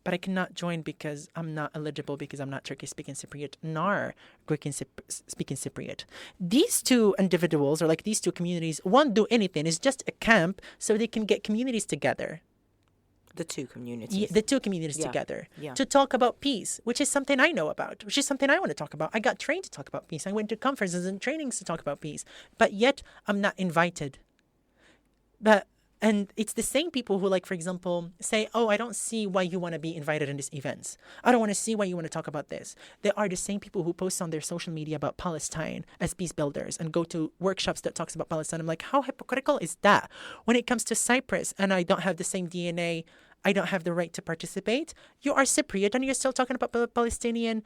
But I cannot join because I'm not eligible because I'm not Turkish-speaking Cypriot nor Greek-speaking Cypriot. These two individuals or like these two communities won't do anything. It's just a camp so they can get communities together. The two communities. The two communities together to talk about peace, which is something I know about, which is something I want to talk about. I got trained to talk about peace. I went to conferences and trainings to talk about peace, but yet I'm not invited. And it's the same people who, like, for example, say, oh, I don't see why you want to be invited in these events. I don't want to see why you want to talk about this. They are the same people who post on their social media about Palestine as peace builders and go to workshops that talks about Palestine. I'm like, how hypocritical is that? When it comes to Cyprus and I don't have the same DNA, I don't have the right to participate. You are Cypriot and you're still talking about the Palestinian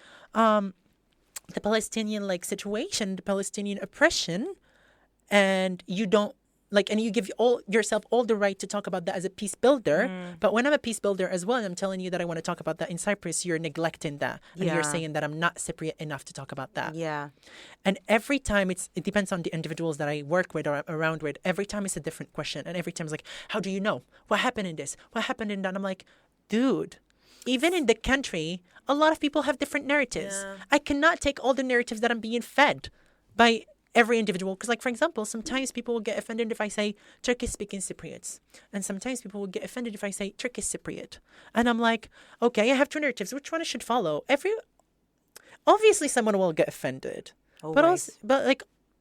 like situation, the Palestinian oppression, and you don't and you give yourself all the right to talk about that as a peace builder. But when I'm a peace builder as well, and I'm telling you that I want to talk about that in Cyprus, you're neglecting that. And you're saying that I'm not Cypriot enough to talk about that. And every time it depends on the individuals that I work with or I'm around with. Every time it's a different question. And every time it's like, how do you know? What happened in this? What happened in that? And I'm like, dude, even in the country, a lot of people have different narratives. I cannot take all the narratives that I'm being fed by every individual, because like for example, sometimes people will get offended if I say Turkish-speaking Cypriots, and sometimes people will get offended if I say Turkish Cypriot, and I'm like, okay, I have two narratives. Which one I should follow? Obviously, someone will get offended, but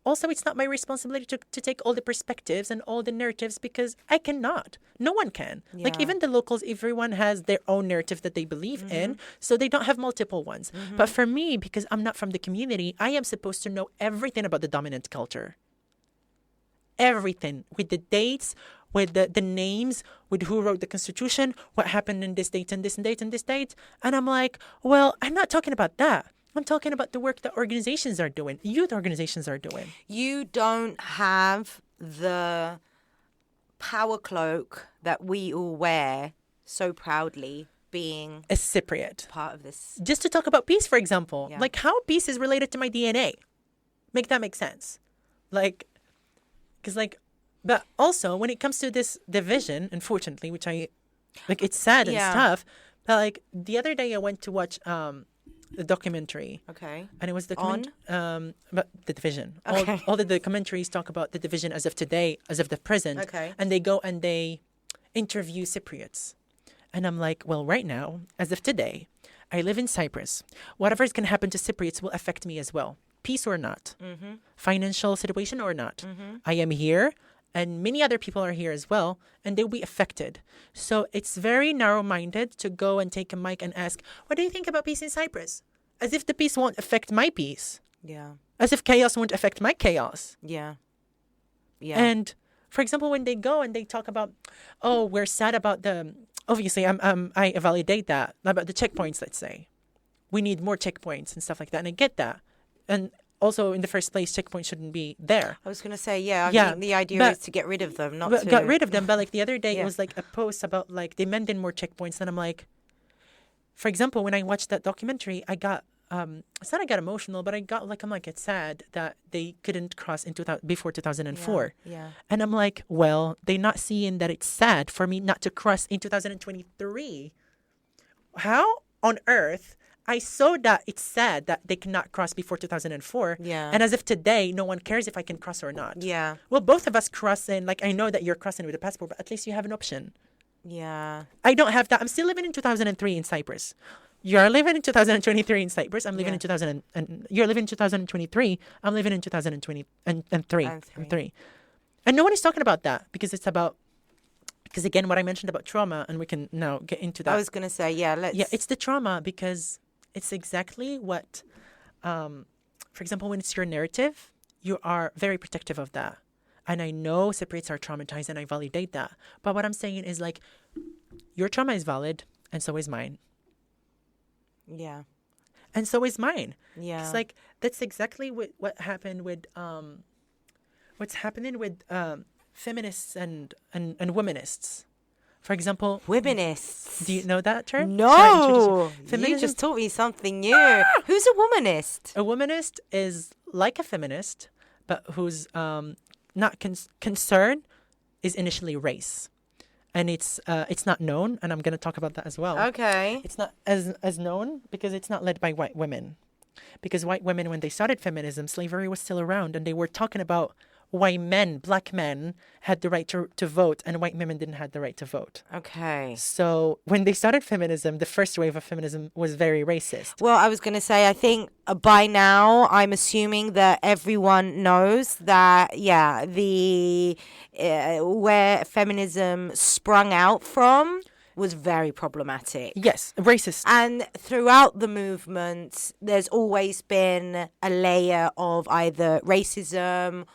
also, it's not my responsibility to take all the perspectives and all the narratives because I cannot. No one can. Like even the locals, everyone has their own narrative that they believe in, so they don't have multiple ones. But for me, because I'm not from the community, I am supposed to know everything about the dominant culture. Everything, with the dates, with the names, with who wrote the Constitution, what happened in this date and this date and this date. And I'm like, well, I'm not talking about that. I'm talking about the work that organizations are doing, youth organizations are doing. You don't have the power cloak that we all wear so proudly, being a Cypriot. Part of this. Just to talk about peace, for example. Like how peace is related to my DNA. Make that make sense. But also when it comes to this division, unfortunately, which it's sad and stuff. But like the other day I went to watch the documentary. Okay. And it was about the division. Okay. All the documentaries talk about the division as of today, as of the present. Okay. And they go and they interview Cypriots. And I'm like, well, right now, as of today, I live in Cyprus. Whatever is going to happen to Cypriots will affect me as well. Peace or not. Financial situation or not. I am here. And many other people are here as well, and they'll be affected. So it's very narrow-minded to go and take a mic and ask, what do you think about peace in Cyprus? As if the peace won't affect my peace. Yeah. As if chaos won't affect my chaos. Yeah. Yeah. And, for example, when they go and they talk about, oh, we're sad about obviously, I evaluate that, about the checkpoints, let's say. We need more checkpoints and stuff like that, and I get that. And also, in the first place, checkpoints shouldn't be there. I was going to say, I think the idea is to get rid of them, not to... Get rid of them, but like the other day, it was like a post about like they meant in more checkpoints, and I'm like, for example, when I watched that documentary, I got, it's not I got emotional, but it's sad that they couldn't cross before 2004. Yeah. And I'm like, well, they're not seeing that it's sad for me not to cross in 2023. How on earth... I saw that it's sad that they cannot cross before 2004. Yeah. And as of today, no one cares if I can cross or not. Yeah. Well, both of us crossing, like I know that you're crossing with a passport, but at least you have an option. Yeah. I don't have that. I'm still living in 2003 in Cyprus. You're living in 2023 in Cyprus. I'm living Yeah. in 2000 and you're living in 2023. I'm living in 2020 and three. And And three. three. And no one is talking about that because it's about, because again, what I mentioned about trauma, and we can now get into that. I was going to say, let's... Yeah, it's the trauma because it's exactly what, for example, when it's your narrative, you are very protective of that. And I know Cypriots are traumatized and I validate that. But what I'm saying is like, your trauma is valid and so is mine. Yeah. And so is mine. Yeah. It's like, that's exactly what happened with, what's happening with feminists and womanists. For example, Womanists. do you know that term? Shall I No. introduce You Feminism. just taught me something new. Who's a womanist? A womanist is like a feminist, but whose not concern is initially race, and it's not known, and I'm going to talk about that as well. Okay. It's not as known because it's not led by white women, because white women, when they started feminism, slavery was still around, and they were talking about white men, black men had the right to vote, and white women didn't have the right to vote. Okay. So when they started feminism, the first wave of feminism was very racist. Well, I was going to say, I think by now, I'm assuming that everyone knows that, the where feminism sprung out from was very problematic. Yes, racist. And throughout the movement, there's always been a layer of either racism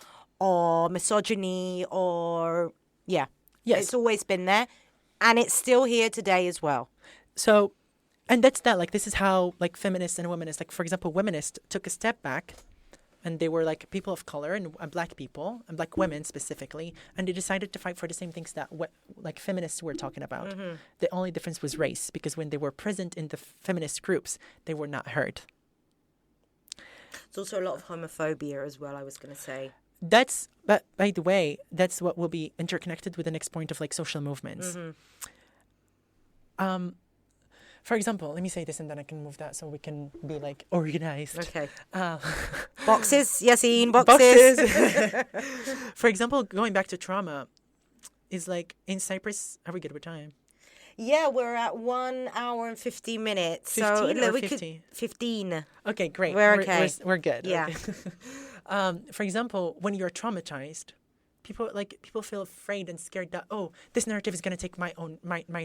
or misogyny or, Yes. it's always been there. And it's still here today as well. So, and that's that. Like, this is how, like, feminists and womanists, like, for example, womanists took a step back, and they were, like, people of color and black people, and black women specifically, and they decided to fight for the same things that, like, feminists were talking about. Mm-hmm. The only difference was race, because when they were present in the feminist groups, they were not heard. There's also a lot of homophobia as well, I was going to say. But by the way, that's what will be interconnected with the next point of, like, social movements. Mm-hmm. For example, let me say this and then I can move that so we can be, like, organized. Okay. Boxes, Yassine, boxes. For example, going back to trauma, is like in Cyprus, are we good with time? Yeah, we're at 1 hour and 50 minutes. 15 so or we 50? 15. Okay, great. We're okay. We're good. Yeah. Okay. For example, when you're traumatized, people feel afraid and scared that, oh, this narrative is going to take my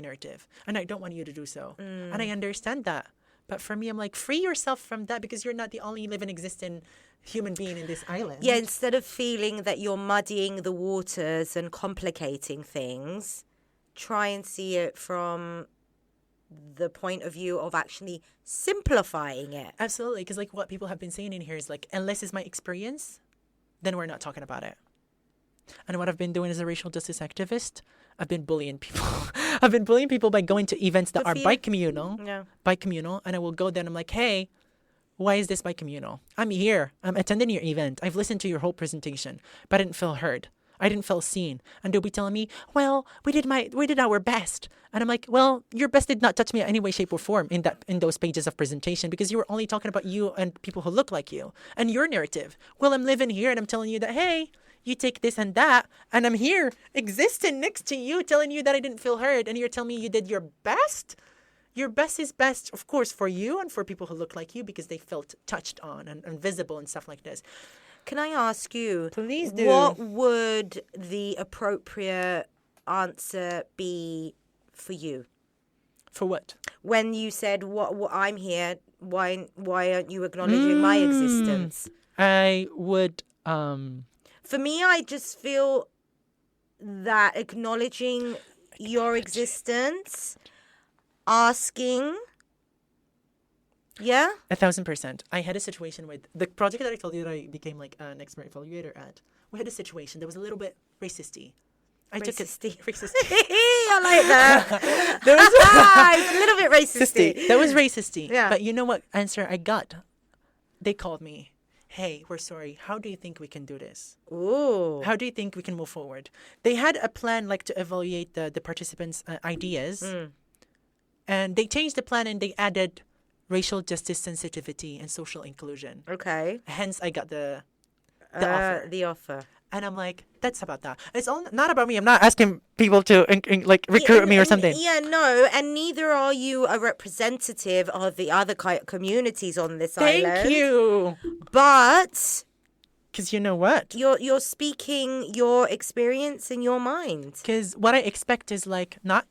narrative, and I don't want you to do so. And I understand that. But for me, I'm like, free yourself from that, because you're not the only living, existing human being in this island. Yeah, instead of feeling that you're muddying the waters and complicating things, try and see it from the point of view of actually simplifying it. Absolutely, because like what people have been saying in here is like, unless it's my experience, then we're not talking about it. And what I've been doing as a racial justice activist, I've been bullying people. I've been bullying people by going to events that are bi-communal. Yeah. Bi-communal, and I will go there and I'm like, hey, why is this bi-communal? I'm here. I'm attending your event. I've listened to your whole presentation, but I didn't feel heard. I didn't feel seen. And they'll be telling me, well, we did our best. And I'm like, well, your best did not touch me in any way, shape, or form in those pages of presentation, because you were only talking about you and people who look like you and your narrative. Well, I'm living here and I'm telling you that, hey, you take this and that, and I'm here existing next to you telling you that I didn't feel heard, and you're telling me you did your best? Your best is best, of course, for you and for people who look like you, because they felt touched on and visible and stuff like this. Can I ask you, Please do. What would the appropriate answer be for you? For what? When you said, what I'm here, why aren't you acknowledging my existence? I would... For me, I just feel that acknowledging your existence, asking... Yeah? 1,000%. I had a situation with the project that I told you that I became like an expert evaluator at. We had a situation that was a little bit racisty. Racisty. Racisty. I like that. It's a little bit racisty. That was racisty. Yeah. But you know what answer I got? They called me. Hey, we're sorry. How do you think we can do this? Ooh. How do you think we can move forward? They had a plan like to evaluate the participants' ideas. And they changed the plan and they added racial justice sensitivity and social inclusion. Okay. Hence, I got the offer. The offer. And I'm like, that's about that. It's all not about me. I'm not asking people to like recruit me or something. Yeah, no, and neither are you a representative of the other communities on this island. Thank you. But Because you know what? you're speaking your experience in your mind. Because what I expect is like not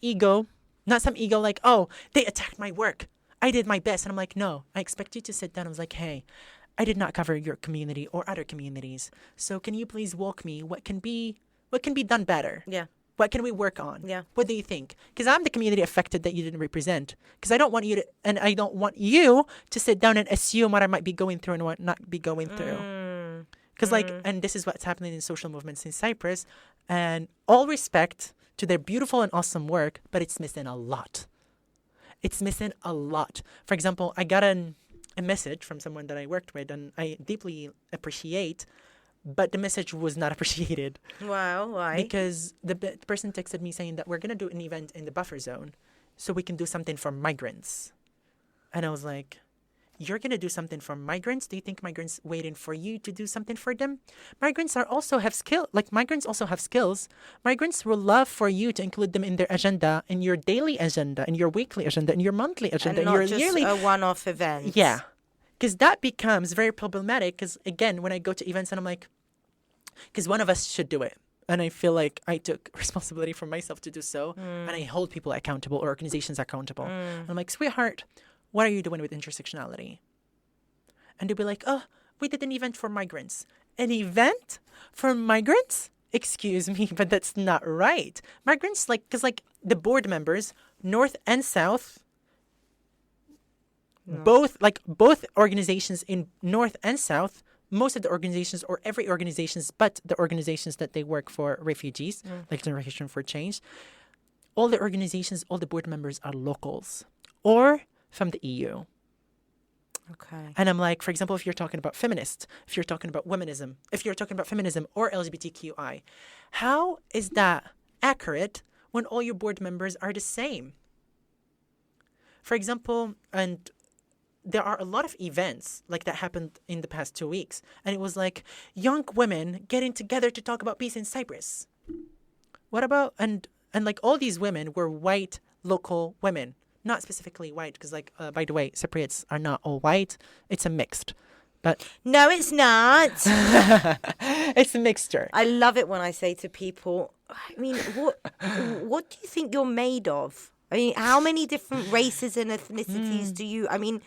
some ego like, oh, they attacked my work. I did my best. And I'm like, no, I expect you to sit down. I was like, hey, I did not cover your community or other communities. So can you please walk me what can be done better? Yeah. What can we work on? Yeah. What do you think? Because I'm the community affected that you didn't represent. Because I don't want you to sit down and assume what I might be going through and what not be going through. Because and this is what's happening in social movements in Cyprus. And all respect to their beautiful and awesome work, but it's missing a lot. It's missing a lot. For example, I got a message from someone that I worked with and I deeply appreciate, but the message was not appreciated. Wow, why? Because the person texted me saying that we're going to do an event in the buffer zone so we can do something for migrants. And I was like, you're going to do something for migrants? Do you think migrants waiting for you to do something for them? Migrants also have skills. Migrants will love for you to include them in their agenda, in your daily agenda, in your weekly agenda, in your monthly agenda, and in not your just yearly. a one-off event. Yeah. Because that becomes very problematic. Because again, when I go to events and I'm like, because one of us should do it. And I feel like I took responsibility for myself to do so. And I hold people accountable or organizations accountable. And I'm like, sweetheart, what are you doing with intersectionality? And they'll be like, oh, we did an event for migrants. An event for migrants? Excuse me, but that's not right. Migrants, because the board members, North and South, both organizations in North and South, most of the organizations or every organizations, but the organizations that they work for refugees, like Generation for Change, all the organizations, all the board members are locals or from the EU. Okay. And I'm like, for example, if you're talking about feminists, if you're talking about womenism, if you're talking about feminism or LGBTQI, how is that accurate when all your board members are the same? For example, and there are a lot of events like that happened in the past 2 weeks. And it was like young women getting together to talk about peace in Cyprus. What about, and like all these women were white, local women. Not specifically white, because by the way, Cypriots are not all white. It's a mixed. But no, it's not. It's a mixture. I love it when I say to people, I mean, what do you think you're made of? I mean, how many different races and ethnicities do you, I mean,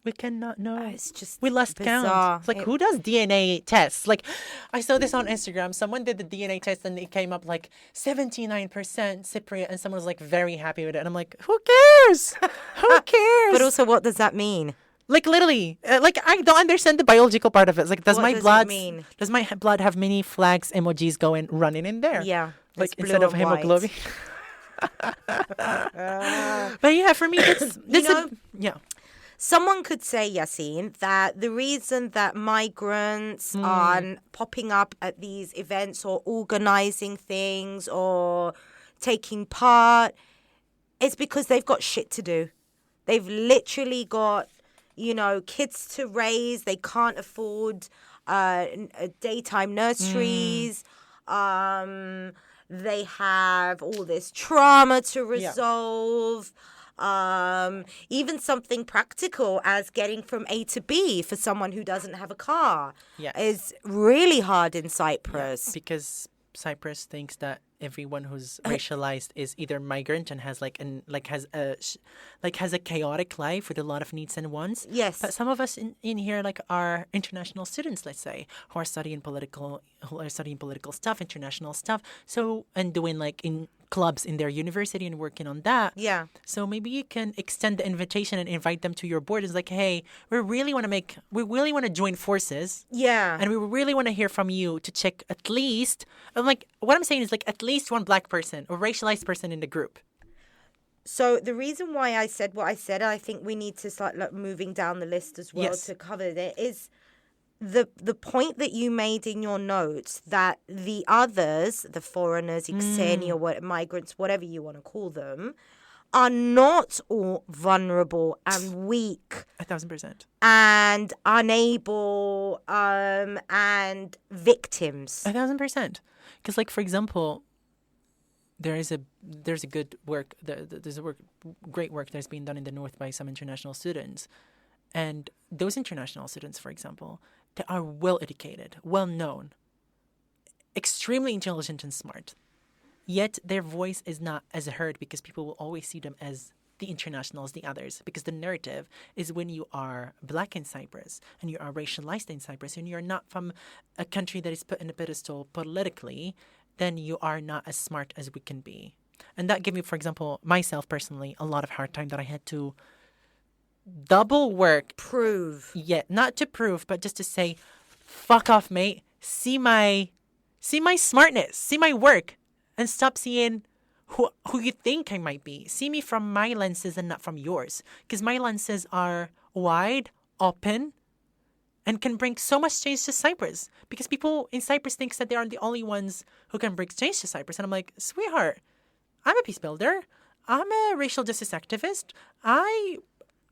we cannot know. it's just We lost bizarre. count. It's like, who does DNA tests? Like, I saw this on Instagram. Someone did the DNA test and it came up like 79% Cypriot, and someone was like very happy with it. And I'm like, who cares? Who cares? But also, what does that mean? Like literally, I don't understand the biological part of it. It's like, does What my does it blood mean? Does my blood have many flags emojis running in there? Yeah. Like it's blue instead of and white. hemoglobin. But yeah, for me, yeah. Someone could say, Yassine, that the reason that migrants are popping up at these events or organizing things or taking part is because they've got shit to do. They've literally got, kids to raise. They can't afford daytime nurseries. They have all this trauma to resolve. Even something practical as getting from A to B for someone who doesn't have a car is really hard in Cyprus. Because Cyprus thinks that everyone who's racialized is either migrant and has has a chaotic life with a lot of needs and wants. Yes. But some of us in here are international students, let's say, who are studying political stuff, international stuff. So and doing in clubs in their university and working on that. Yeah. So maybe you can extend the invitation and invite them to your board. It's like, hey, we really want to join forces. Yeah. And we really want to hear from you to check at least, what I'm saying is at least one black person or racialized person in the group. So the reason why I said what I said, I think we need to start moving down the list as well to cover it, is the point that you made in your notes that the others, the foreigners, Xenia, migrants, whatever you want to call them, are not all vulnerable and weak 1,000%. and unable and victims. 1,000%. Because, like, for example, there's a good work, great work that's being done in the north by some international students. And those international students, for example, they are well educated, well known, extremely intelligent and smart. Yet their voice is not as heard because people will always see them as the internationals, the others. Because the narrative is when you are black in Cyprus and you are racialized in Cyprus and you're not from a country that is put in a pedestal politically, then you are not as smart as we can be. And that gave me, for example, myself personally, a lot of hard time that I had to double work. Prove. Yeah, not to prove, but just to say, fuck off, mate. See my smartness, see my work, and stop seeing who you think I might be. See me from my lenses and not from yours. Because my lenses are wide, open, and can bring so much change to Cyprus. Because people in Cyprus think that they are the only ones who can bring change to Cyprus. And I'm like, sweetheart, I'm a peace builder. I'm a racial justice activist. I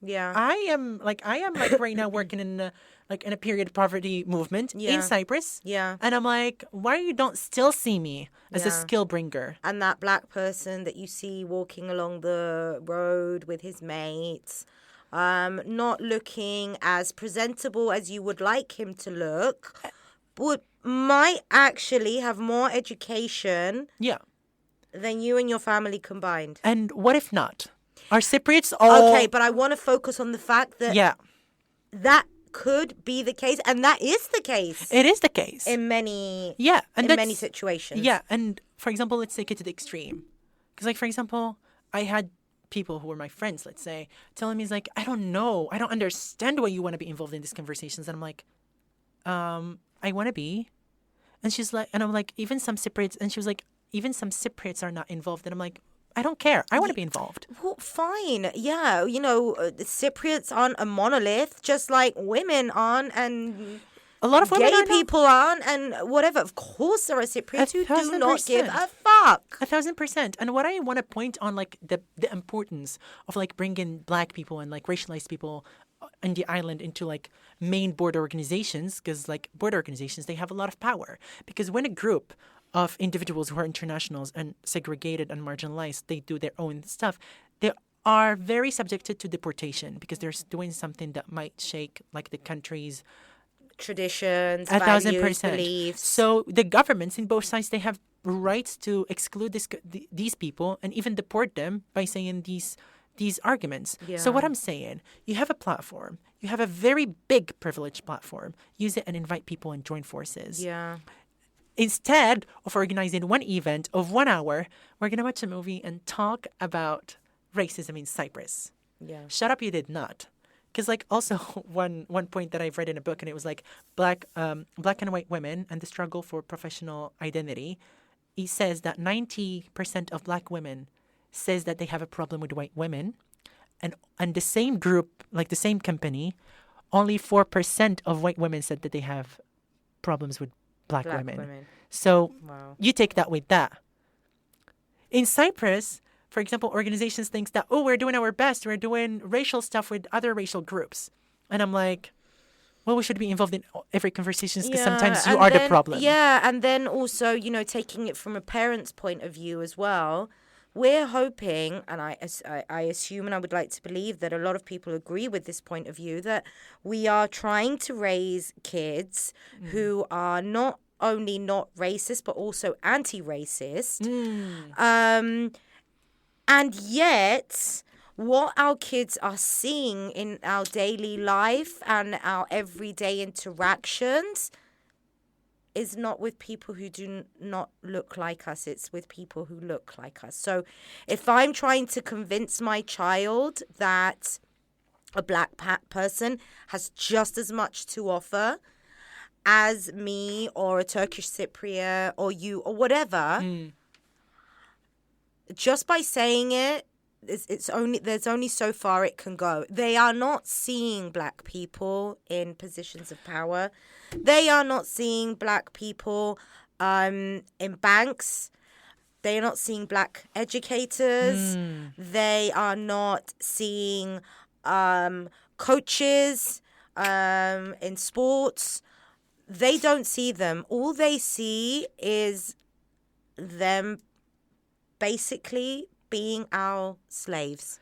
am right now working in a period poverty movement in Cyprus. Yeah. And I'm like, why you don't still see me as a skill bringer? And that black person that you see walking along the road with his mates, not looking as presentable as you would like him to look, might actually have more education than you and your family combined. And what if not? Are Cypriots all... Okay, but I want to focus on the fact that that could be the case, and that is the case. It is the case. In many situations. Yeah, and for example, let's take it to the extreme. Because, like, for example, I had people who were my friends, let's say, telling me, like, I don't know, I don't understand why you want to be involved in these conversations. And I'm like, I want to be. And she's like, and I'm like, even some Cypriots, and she was like, even some Cypriots are not involved. And I'm like, I don't care. I want to be involved. Well, fine. Yeah, Cypriots aren't a monolith, just like women aren't, and a lot of women gay people aren't, and whatever. Of course, there are Cypriots who do not give a fuck. 1,000%. And what I want to point on, like, the importance of, like, bringing black people and, like, racialized people in the island into, like, main board organizations, because, like, board organizations, they have a lot of power. Because when a group of individuals who are internationals and segregated and marginalized, they do their own stuff, they are very subjected to deportation because they're doing something that might shake, like, the country's traditions, values, beliefs. So the governments in both sides, they have rights to exclude these people and even deport them by saying these arguments. Yeah. So what I'm saying, you have a platform, you have a very big privileged platform, use it and invite people and join forces. Yeah. Instead of organizing one event of 1 hour, we're going to watch a movie and talk about racism in Cyprus. Yeah. Shut up, you did not. Because, like, also one point that I've read in a book, and it was like black and white women and the struggle for professional identity. It says that 90% of black women says that they have a problem with white women. And the same group, like the same company, only 4% of white women said that they have problems with black women. So you take that with that. In Cyprus, for example, organizations think that, we're doing our best. We're doing racial stuff with other racial groups. And I'm like, well, we should be involved in every conversation because sometimes you are the problem. Yeah, and then also, taking it from a parent's point of view as well, we're hoping, and I assume and I would like to believe that a lot of people agree with this point of view, that we are trying to raise kids who are not only not racist, but also anti-racist. And yet, what our kids are seeing in our daily life and our everyday interactions is not with people who do not look like us. It's with people who look like us. So if I'm trying to convince my child that a black person has just as much to offer as me or a Turkish Cypriot or you or whatever, just by saying it, there's only so far it can go. They are not seeing black people in positions of power. They are not seeing black people in banks. They are not seeing black educators. They are not seeing coaches in sports. They don't see them. All they see is them basically being our slaves.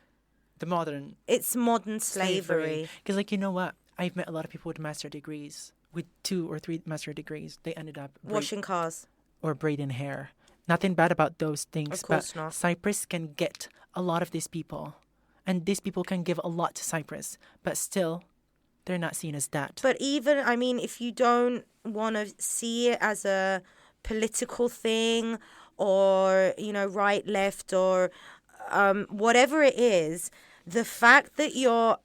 It's modern slavery. Because, like, you know what? I've met a lot of people with master degrees, with 2 or 3 master degrees. They ended up Washing cars. Or braiding hair. Nothing bad about those things. Of course but not. Cyprus can get a lot of these people. And these people can give a lot to Cyprus. But still, they're not seen as that. But even, I mean, if you don't want to see it as a political thing or, you know, right, left, or whatever it is, the fact that you're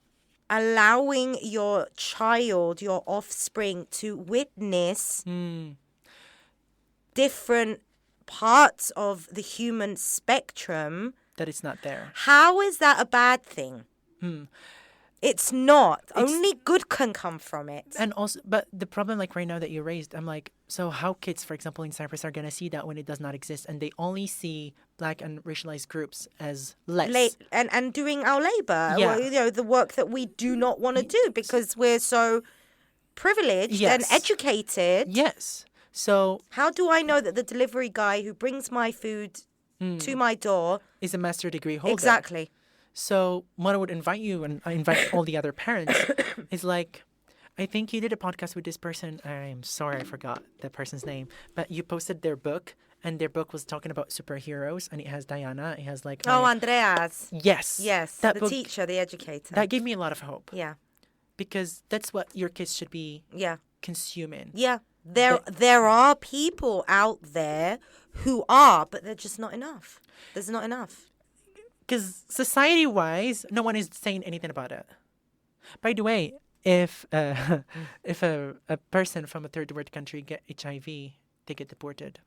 allowing your child, your offspring, to witness different parts of the human spectrum, that it's not there. how is that a bad thing? It's not. Only good can come from it. And also, but the problem, like right now that you raised, I'm like, so how kids, for example, in Cyprus are going to see that when it does not exist, and they only see Black and racialized groups as less. And doing our labor, Yeah. well, you know, the work that we do not want to do because we're so privileged and Yes. educated. Yes. So How do I know that the delivery guy who brings my food to my door is a master degree holder. exactly? So what I would invite you, and I invite all the other parents, is like, I think you did a podcast with this person. I'm sorry, I forgot the person's name. But you posted their book, and their book was talking about superheroes, and it has Diana. It has like... Oh, Andreas. Yes. Yes, That the book, teacher, the educator. that gave me a lot of hope. Yeah, Because that's what your kids should be yeah, consuming. yeah. There are people out there who are, but they're just not enough. There's not enough. Because society-wise, no one is saying anything about it. By the way, if a person from a third world country get HIV, they get deported.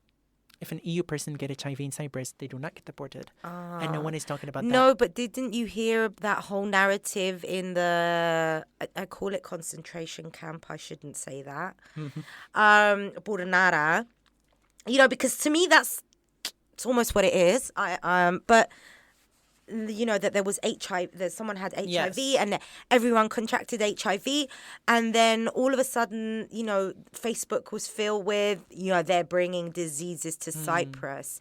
If an EU person get HIV in Cyprus, they do not get deported. And no one is talking about that. No, but didn't you hear that whole narrative in the, I call it concentration camp, I shouldn't say that, Buranara, you know, because to me it's almost what it is. But you know, that there was HIV, that someone had HIV, Yes. and everyone contracted HIV, and then all of a sudden, you know, Facebook was filled with, you know, they're bringing diseases to Cyprus.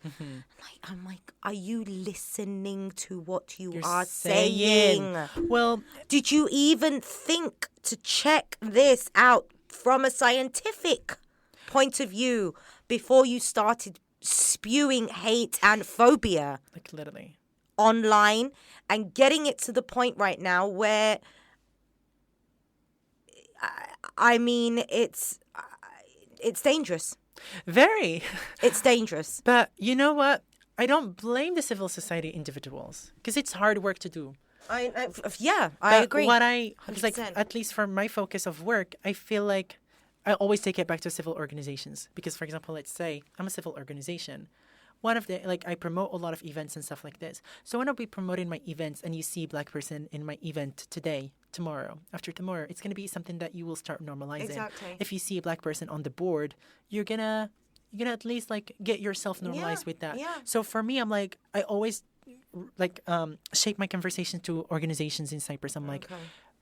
I'm like, are you listening to what you are saying? Well, Did you even think to check this out from a scientific point of view before you started spewing hate and phobia like literally. online and getting it to the point right now where, I mean, it's dangerous. Very. It's dangerous. But you know what? I don't blame the civil society individuals because it's hard work to do. I But agree. What it's like, 100%. at least for my focus of work, I feel like I always take it back to civil organizations. Because, for example, let's say I'm a civil organization. One of the, like, I promote a lot of events and stuff like this. So when I'll be promoting my events and you see Black person in my event today, tomorrow, after tomorrow, it's going to be something that you will start normalizing. Exactly. If you see a Black person on the board, you're gonna at least like get yourself normalized with that. yeah. So for me, I'm like, I always like shape my conversation to organizations in Cyprus. I'm like,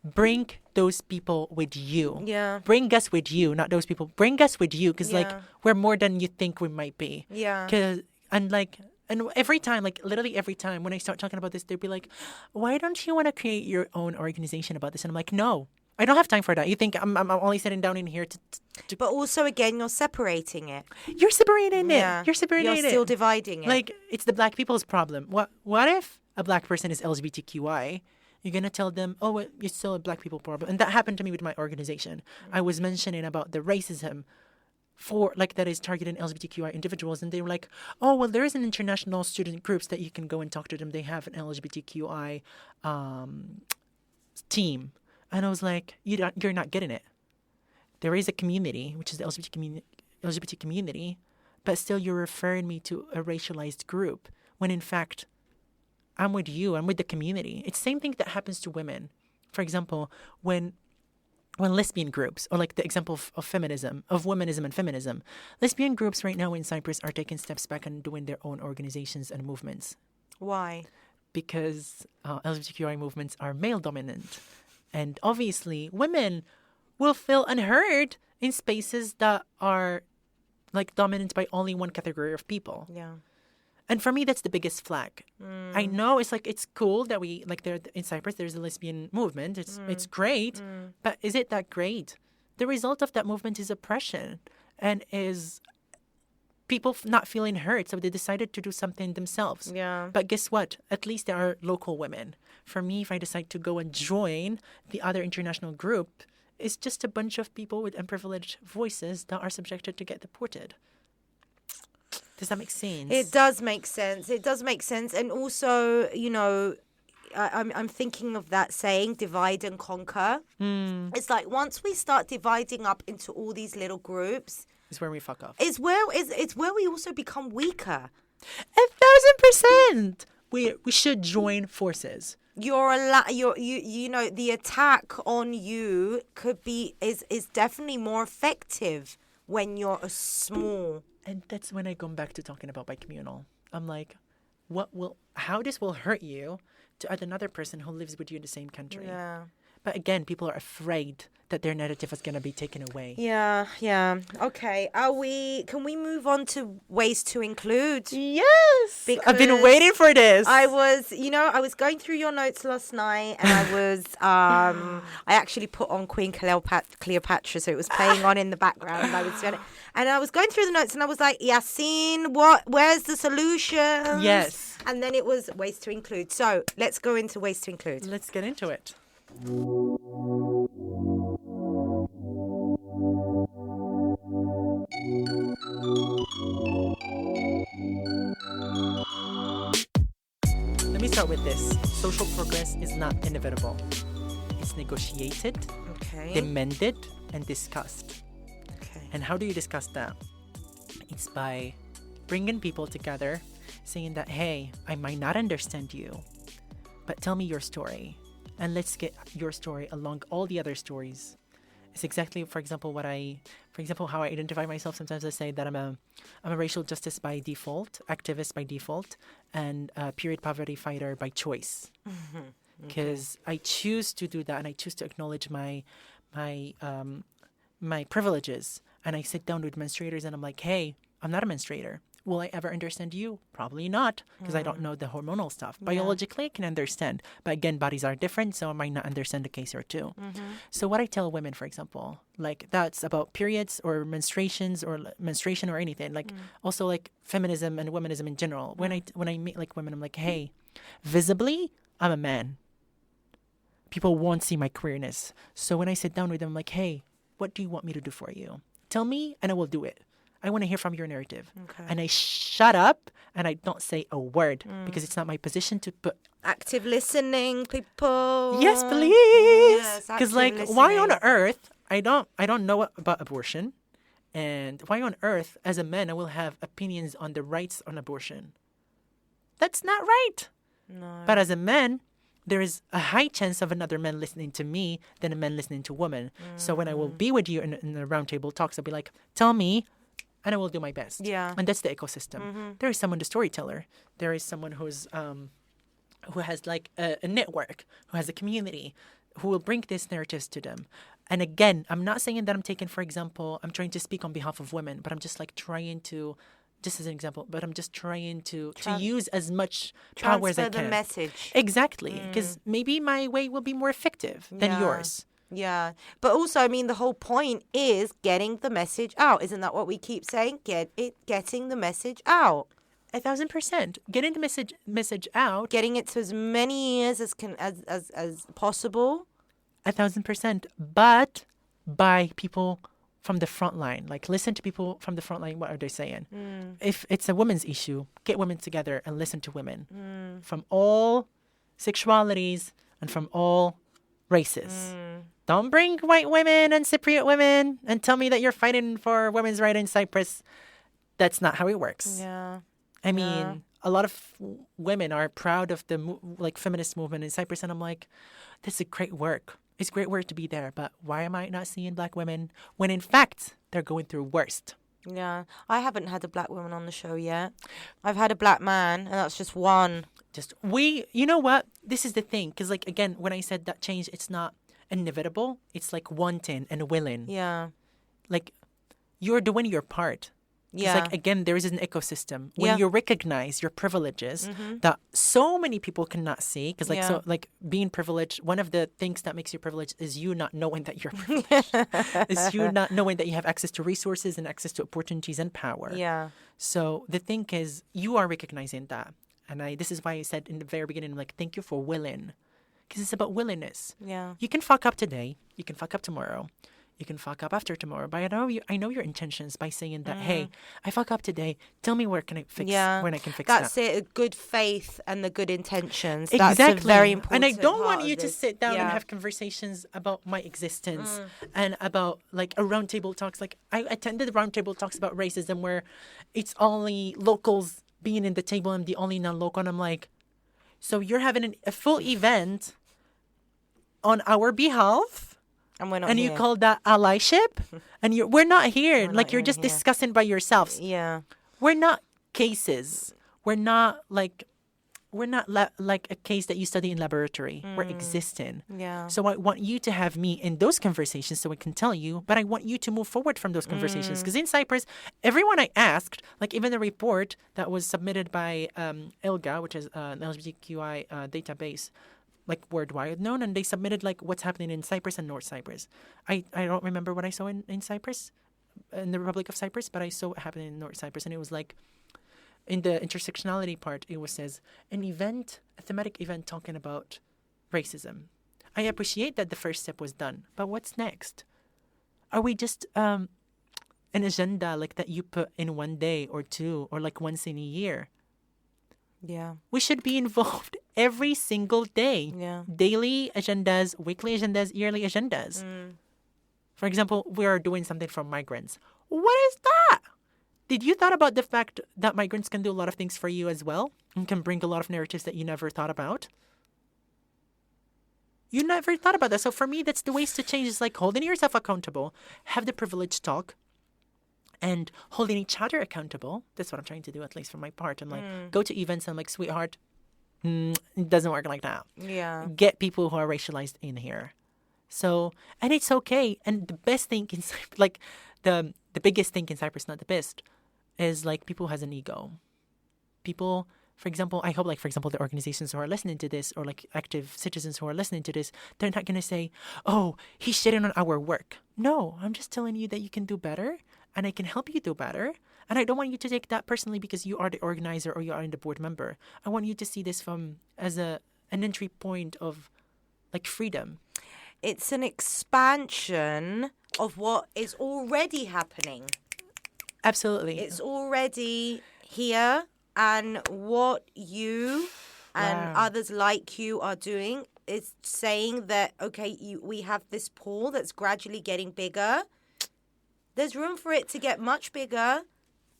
bring those people with you. Yeah. Bring us with you, not those people. Bring us with you because like Yeah. we're more than you think we might be. Yeah. And every time, like literally every time when I start talking about this, they'd be like, why don't you want to create your own organization about this? And I'm like, no, I don't have time for that. You think I'm only sitting down in here to But also, again, you're separating it. you're separating it. Yeah. You're separating You're it. still dividing it. Like, it's the Black people's problem. What if a Black person is LGBTQI? You're going to tell them, oh, it's still a Black people problem. And that happened to me with my organization. I was mentioning about the racism for, like, that is targeting LGBTQI individuals. And they were like, oh, well, there is an international student groups that you can go and talk to them. They have an LGBTQI team. And I was like, you're not getting it. There is a community, which is the LGBT community, but still you're referring me to a racialized group when in fact I'm with you, I'm with the community. It's the same thing that happens to women. For example, when lesbian groups, or like the example of feminism, of womanism and feminism, lesbian groups right now in Cyprus are taking steps back and doing their own organizations and movements. Why? Because LGBTQI movements are male dominant. And obviously, women will feel unheard in spaces that are like dominant by only one category of people. Yeah. And for me, that's the biggest flag. I know it's cool that we, like, there in Cyprus, there's a lesbian movement. It's great, but is it that great? The result of that movement is oppression and is people not feeling heard. So they decided to do something themselves. Yeah. But guess what? At least there are local women. For me, if I decide to go and join the other international group, it's just a bunch of people with unprivileged voices that are subjected to get deported. Does that make sense? It does make sense. It does make sense. And also, you know, I'm thinking of that saying, divide and conquer. It's like once we start dividing up into all these little groups, It's where we fuck off. it's where we also become weaker. 1,000%. We should join forces. You know, the attack on you is definitely more effective when you're a small. And that's when I go back to talking about bi-communal. I'm like, how this will hurt you to another person who lives with you in the same country. Yeah. But again, people are afraid that their narrative is going to be taken away. Yeah. Okay. Can we move on to ways to include? Yes. Because I've been waiting for this. I was going through your notes last night, and I actually put on Queen Cleopatra, so it was playing on in the background. And I was going through the notes, and I was like, Yassine, where's the solution? Yes. And then it was ways to include. So let's go into ways to include. Let's get into it. Let me start with this. Social progress is not inevitable. It's negotiated, Okay. demanded, and discussed. Okay. And how do you discuss that? It's by bringing people together, saying that, hey, I might not understand you, but tell me your story. And let's get your story along all the other stories. It's exactly, for example, how I identify myself. Sometimes I say that I'm a racial justice by default, activist by default, and a period poverty fighter by choice. Because I choose to do that, and I choose to acknowledge my privileges. And I sit down with menstruators, and I'm like, hey, I'm not a menstruator. Will I ever understand you? Probably not, because I don't know the hormonal stuff. Biologically, I can understand. But again, bodies are different, so I might not understand a case or two. So what I tell women, for example, like that's about periods or menstruations or menstruation or anything, like also like feminism and womanism in general. When I meet like women, I'm like, hey, visibly, I'm a man. People won't see my queerness. So when I sit down with them, I'm like, hey, what do you want me to do for you? Tell me, and I will do it. I want to hear from your narrative. Okay. And I shut up and I don't say a word because it's not my position to put... Active listening, people. Yes, please. Yes, because like, why on earth, I don't know about abortion. And why on earth, as a man, I will have opinions on the rights on abortion? That's not right. No. But as a man, there is a high chance of another man listening to me than a man listening to a woman. So when I will be with you in the roundtable talks, I'll be like, tell me, and I will do my best. Yeah. And that's the ecosystem. There is someone, the storyteller. There is someone who's who has like a network, who has a community, who will bring these narratives to them. And again, I'm not saying that I'm taking, for example, I'm trying to speak on behalf of women, but I'm just like trying to, just as an example, but I'm just trying to use as much power as I can. Transfer the message. Exactly. Because maybe my way will be more effective than yours. Yeah. But also, I mean, the whole point is getting the message out. Isn't that what we keep saying? Getting the message out. 1,000%. Getting the message out. Getting it to as many ears as possible. 1,000%. But by people from the front line. Like, listen to people from the front line. What are they saying? If it's a women's issue, get women together and listen to women from all sexualities and from all races. Don't bring white women and Cypriot women and tell me that you're fighting for women's rights in Cyprus. That's not how it works. Yeah. I mean, a lot of women are proud of the feminist movement in Cyprus, and I'm like, this is great work. It's great work to be there, but why am I not seeing black women when in fact they're going through worst? Yeah, I haven't had a black woman on the show yet. I've had a black man, and that's just one. You know what? This is the thing, because like again, when I said that change, it's not inevitable. It's like wanting and willing. Yeah. Like, you're doing your part. It's like, again, there is an ecosystem. When you recognize your privileges that so many people cannot see, because so like being privileged, one of the things that makes you privileged is you not knowing that you're privileged. Is you not knowing that you have access to resources and access to opportunities and power. Yeah. So the thing is, you are recognizing that. And this is why I said in the very beginning, like, thank you for willing. Because it's about willingness. Yeah. You can fuck up today. You can fuck up tomorrow. You can fuck up after tomorrow. But I know your intentions by saying that, hey, I fuck up today. Tell me where can I fix when I can fix that. That's it. A good faith and the good intentions. Exactly. That's a very important And I don't want part you of to this. sit down and have conversations about my existence and about like a roundtable talks. Like I attended roundtable talks about racism where it's only locals being in the table and the only non-local. And I'm like, so you're having a full event on our behalf? And we're not and here. you call that allyship? And we're not here. We're like not you're even just here. discussing by yourselves. Yeah. We're not cases. We're not like a case that you study in laboratory. We're existing. Yeah. So I want you to have me in those conversations so I can tell you, but I want you to move forward from those conversations. Because in Cyprus, everyone I asked, like even the report that was submitted by ILGA, which is an LGBTQI database, like worldwide known, and they submitted like what's happening in Cyprus and North Cyprus. I don't remember what I saw in Cyprus, in the Republic of Cyprus, but I saw what happened in North Cyprus, and it was like, in the intersectionality part, it says a thematic event talking about racism. I appreciate that the first step was done, but what's next? Are we just an agenda like that you put in one day or two or like once in a year? Yeah. We should be involved every single day. Yeah. Daily agendas, weekly agendas, yearly agendas. For example, we are doing something for migrants. What is that? Did you thought about the fact that migrants can do a lot of things for you as well and can bring a lot of narratives that you never thought about? You never thought about that. So for me, that's the ways to change is like holding yourself accountable, have the privilege talk, and holding each other accountable. That's what I'm trying to do, at least for my part. I'm like, go to events and I'm like, sweetheart, it doesn't work like that. Yeah. Get people who are racialized in here. So, and it's okay. And the best thing in Cyprus, like the biggest thing in Cyprus, not the best, is like people has an ego. People, for example, I hope like, for example, the organizations who are listening to this or like active citizens who are listening to this, they're not going to say, oh, he's shitting on our work. No, I'm just telling you that you can do better and I can help you do better. And I don't want you to take that personally because you are the organizer or you are the board member. I want you to see this as an entry point of like freedom. It's an expansion of what is already happening. Absolutely. It's already here, and what you and others like you are doing is saying that, okay, we have this pool that's gradually getting bigger. There's room for it to get much bigger.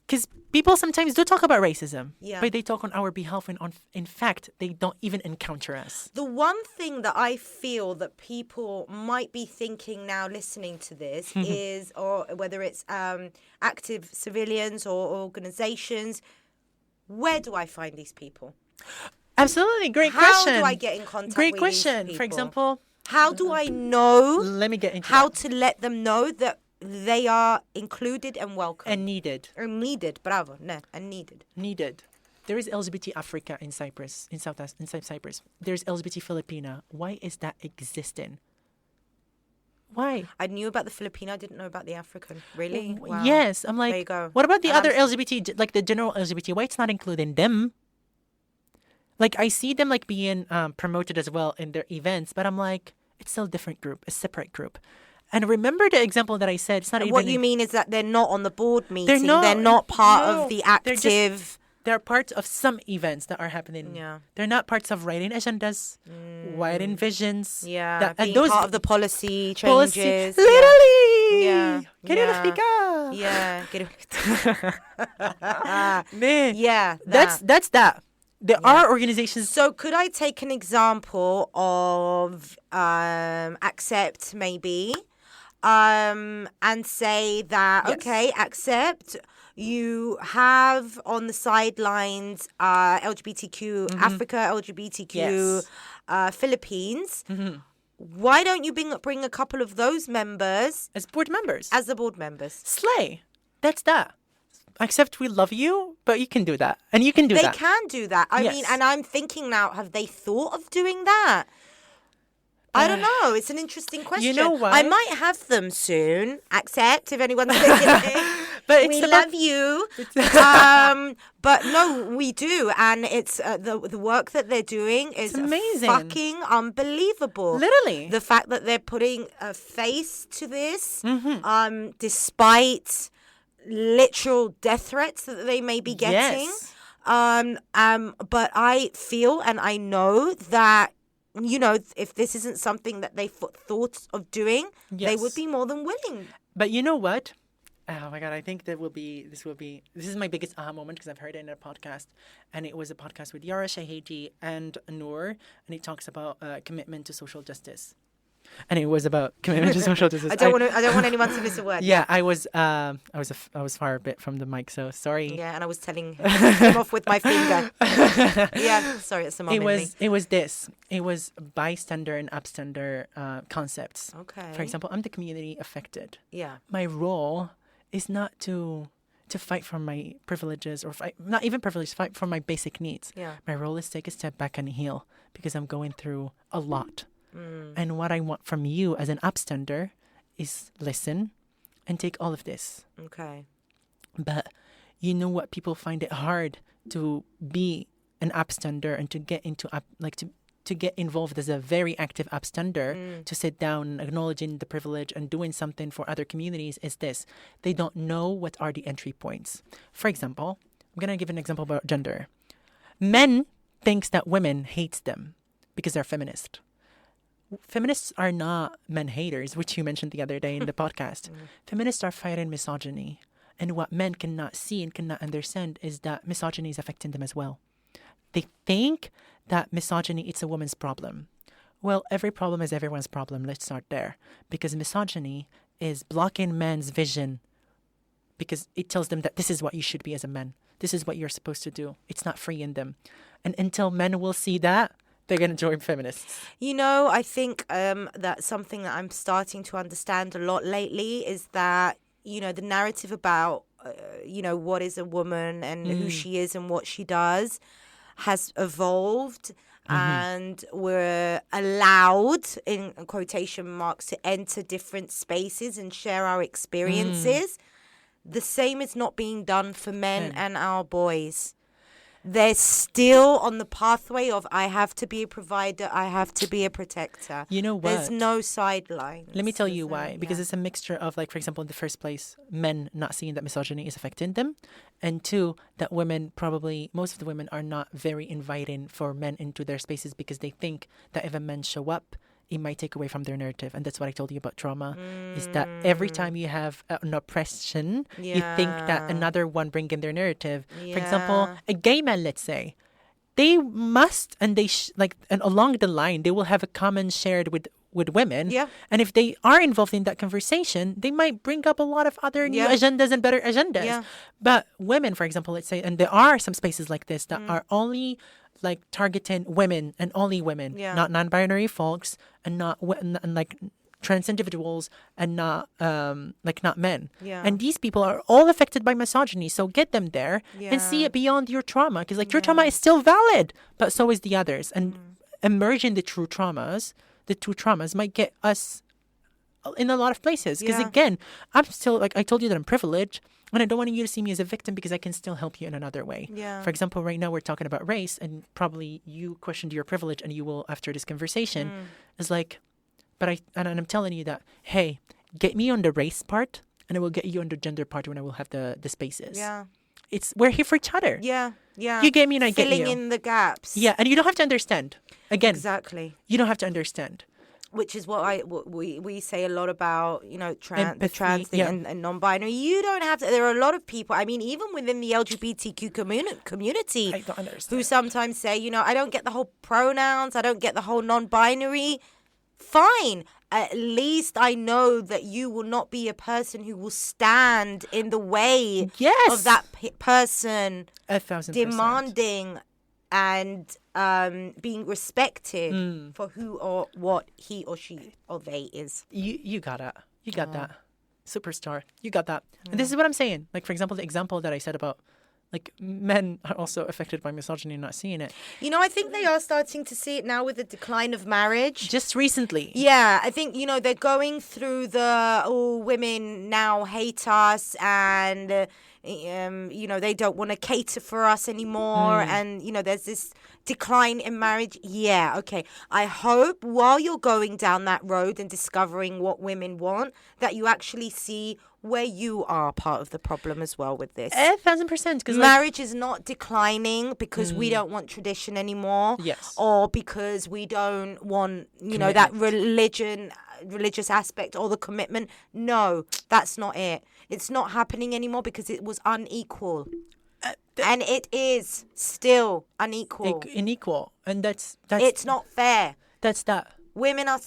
Because people sometimes do talk about racism, Yeah. but they talk on our behalf and in fact, they don't even encounter us. The one thing that I feel that people might be thinking now listening to this is, or whether it's active civilians or organizations, where do I find these people? Absolutely. Great question. How do I get in contact Great with question. these For people? example, How do I know let me get into how that. to let them know that they are included and welcome? And needed. Or needed, bravo, no, and needed. Needed. There is LGBT Africa in Cyprus, in South Cyprus. There's LGBT Filipina. Why is that existing? Why? I knew about the Filipino, I didn't know about the African. Really? Wow. Yes. I'm like, There you go. what about the And other I'm- LGBT, like the general LGBT? Why it's not including them? Like, I see them like being promoted as well in their events, but I'm like, it's still a different group, a separate group. And remember the example that I said, it's not even... What you mean is that they're not on the board meeting. not- They're not part no, of the they're just- active. They're parts of some events that are happening. Yeah. They're not parts of writing agendas, writing visions. Yeah, and being those part of the policy policy- changes. Literally! Yeah. Querer Yeah. explicar. Yeah. Man, Yeah. that's that. There are organizations... So could I take an example of accept maybe and say that, Yes. okay, accept, you have on the sidelines LGBTQ Africa, LGBTQ Yes. Philippines. Why don't you bring a couple of those members As board members. as the board members? Slay. That's that. Except we love you, but you can do that. And you can do They that. can do that. I Yes. mean, and I'm thinking now, have they thought of doing that? I don't know. It's an interesting question. know what? I might have them soon. Accept if anyone's listening. But it's We about- love you. But no, we do. And it's the work that they're doing is amazing. fucking unbelievable. Literally. The fact that they're putting a face to this, Mm-hmm. despite literal death threats that they may be getting. Yes. But I feel and I know that, you know, if this isn't something that they thought of doing, they would Yes. be more than willing. But you know what? Oh my God, I think this is my biggest aha moment because I've heard it in a podcast. And it was a podcast with Yara Shahidi and Noor. And it talks about commitment to social justice. And it was about commitment to social justice. I don't want anyone to miss a word. Yeah, I was far a bit from the mic, so sorry. Yeah, and I was telling him off with my finger. Yeah, sorry, it's the mom in me. It was bystander and upstander concepts. Okay. For example, I'm the community affected. Yeah. My role is not to fight for my privileges or not even privileges, fight for my basic needs. Yeah. My role is to take a step back and heal because I'm going through a lot. And what I want from you as an upstander is listen and take all of this. Okay. But you know what? People find it hard to be an upstander and to get into to get involved as a very active upstander, to sit down and acknowledging the privilege and doing something for other communities is this. They don't know what are the entry points. For example, I'm going to give an example about gender. Men thinks that women hates them because they're feminist. Feminists are not men haters, which you mentioned the other day in the podcast. Feminists are fighting misogyny. And what men cannot see and cannot understand is that misogyny is affecting them as well. They think that misogyny is a woman's problem. Well, every problem is everyone's problem. Let's start there. Because misogyny is blocking men's vision because it tells them that this is what you should be as a man. This is what you're supposed to do. It's not freeing them. And until men will see that, they're going to join feminists. You know, I think that something that I'm starting to understand a lot lately is that, you know, the narrative about, you know, what is a woman and who she is and what she does has evolved. And we're allowed, in quotation marks, to enter different spaces and share our experiences. The same is not being done for men and our boys. They're still on the pathway of I have to be a provider, I have to be a protector. You know what? There's no sidelines. Let me tell you why. Because it's a mixture of, like, for example, in the first place, men not seeing that misogyny is affecting them. And two, that women most of the women are not very inviting for men into their spaces because they think that if a man show up, it might take away from their narrative. And that's what I told you about trauma, is that every time you have an oppression, you think that another one bring in their narrative. For example, a gay man, let's say, they must, and and along the line, they will have a common shared with women. Yeah. And if they are involved in that conversation, they might bring up a lot of other new agendas and better agendas. Yeah. But women, for example, let's say, and there are some spaces like this that are only like targeting women and only women, not non-binary folks and not and like trans individuals and not not men. Yeah. And these people are all affected by misogyny. So get them there and see it beyond your trauma, because like your trauma is still valid, but so is the others. And emerging the two traumas might get us in a lot of places. Because again, I'm still, like I told you, that I'm privileged. And I don't want you to see me as a victim because I can still help you in another way. Yeah. For example, right now we're talking about race, and probably you questioned your privilege, and you will after this conversation. It's like, I'm telling you that, hey, get me on the race part, and I will get you on the gender part when I will have the spaces. Yeah. We're here for each other. Yeah. Yeah. You get me and I get you. Filling in the gaps. Yeah, and you don't have to understand. Again, Exactly. you don't have to understand. Which is what we say a lot about, you know, the trans thing yeah. and non-binary. You don't have to. There are a lot of people. I mean, even within the LGBTQ community, I don't understand. who sometimes say, you know, I don't get the whole pronouns. I don't get the whole non-binary. Fine. At least I know that you will not be a person who will stand in the way of that person 1,000%. demanding and being respected for who or what he or she or they is. You got it. You got that. superstar. You got that. And this is what I'm saying. Like, for example, the example that I said about like men are also affected by misogyny and not seeing it. You know, I think they are starting to see it now with the decline of marriage. Just recently. Yeah, I think, you know, they're going through the, women now hate us and, you know, they don't want to cater for us anymore. And, you know, there's this decline in marriage. Yeah, okay. I hope while you're going down that road and discovering what women want, that you actually see where you are part of the problem as well with this. 1,000%. Because marriage is not declining because we don't want tradition anymore. Yes. Or because we don't want, you know, that religious aspect or the commitment. No, that's not it. It's not happening anymore because it was unequal. And it is still unequal. Unequal. And that's it's not fair. That's that. Women are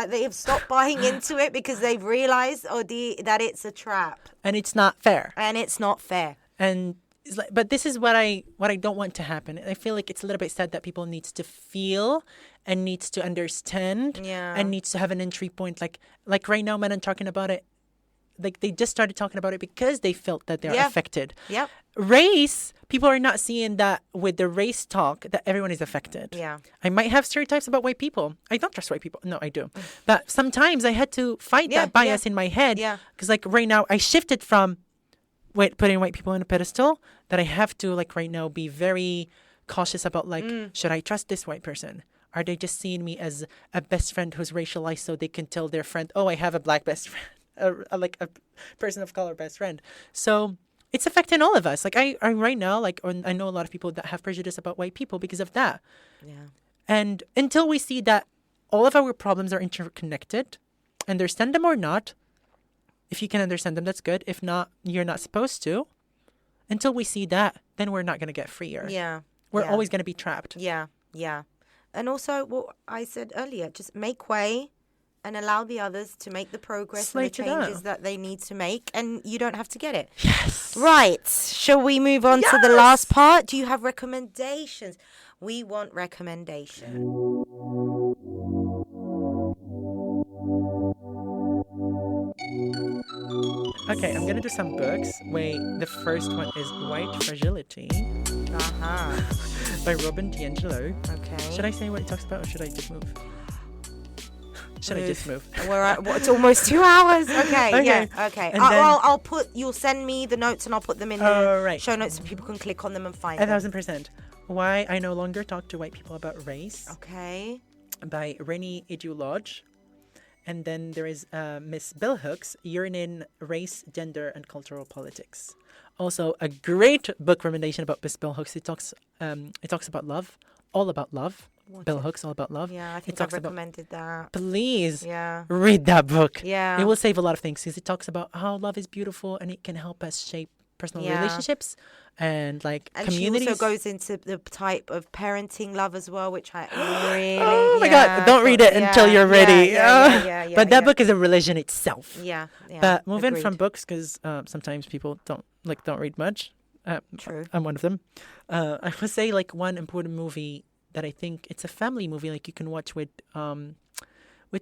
they have stopped buying into it because they've realized that it's a trap. And it's not fair. And it's not fair. And it's like, but this is what I don't want to happen. I feel like it's a little bit sad that people needs to feel and needs to understand and needs to have an entry point. Like right now, men are talking about it. Like they just started talking about it because they felt that they're affected. Yep. Race, people are not seeing that with the race talk that everyone is affected. Yeah. I might have stereotypes about white people. I don't trust white people. No, I do. But sometimes I had to fight that bias in my head. Yeah. Because like right now I shifted from putting white people on a pedestal that I have to like right now be very cautious about like, should I trust this white person? Are they just seeing me as a best friend who's racialized so they can tell their friend, oh, I have a black best friend, like a person of color best friend. So it's affecting all of us. Like I right now, like I know a lot of people that have prejudice about white people because of that. Yeah. And until we see that all of our problems are interconnected, understand them or not, if you can understand them, that's good. If not, you're not supposed to. Until we see that, then we're not going to get freer. Yeah. We're always going to be trapped. Yeah. Yeah. And also what I said earlier, just make way and allow the others to make the progress and the changes that they need to make, and you don't have to get it. Yes. Right. Shall we move on to the last part? Do you have recommendations? We want recommendations. Okay, I'm going to do some books. Wait, the first one is White Fragility by Robin DiAngelo. Okay. Should I say what it talks about or should I just move? Should I just move? We're at, it's almost 2 hours. Okay. Yeah. Okay. And then, I'll put. You'll send me the notes and I'll put them in the show notes so people can click on them and find them. 1,000%. Why I No Longer Talk to White People About Race. Okay. By Rennie Edu-Lodge. And then there is Miss Bell Hooks, Urine, Race, Gender, and Cultural Politics. Also, a great book recommendation about Miss Bell Hooks. It talks about love, all about love. Bell Hooks, all about love. Yeah, I think I've recommended that. Please read that book. Yeah. It will save a lot of things because it talks about how love is beautiful and it can help us shape personal relationships and like communities. She also goes into the type of parenting love as well, which I really... Oh my God, don't read it until you're ready. But that book is a religion itself. Yeah. But moving from books, because sometimes people don't read much. True. I'm one of them. I would say like one important movie that I think it's a family movie, like you can watch with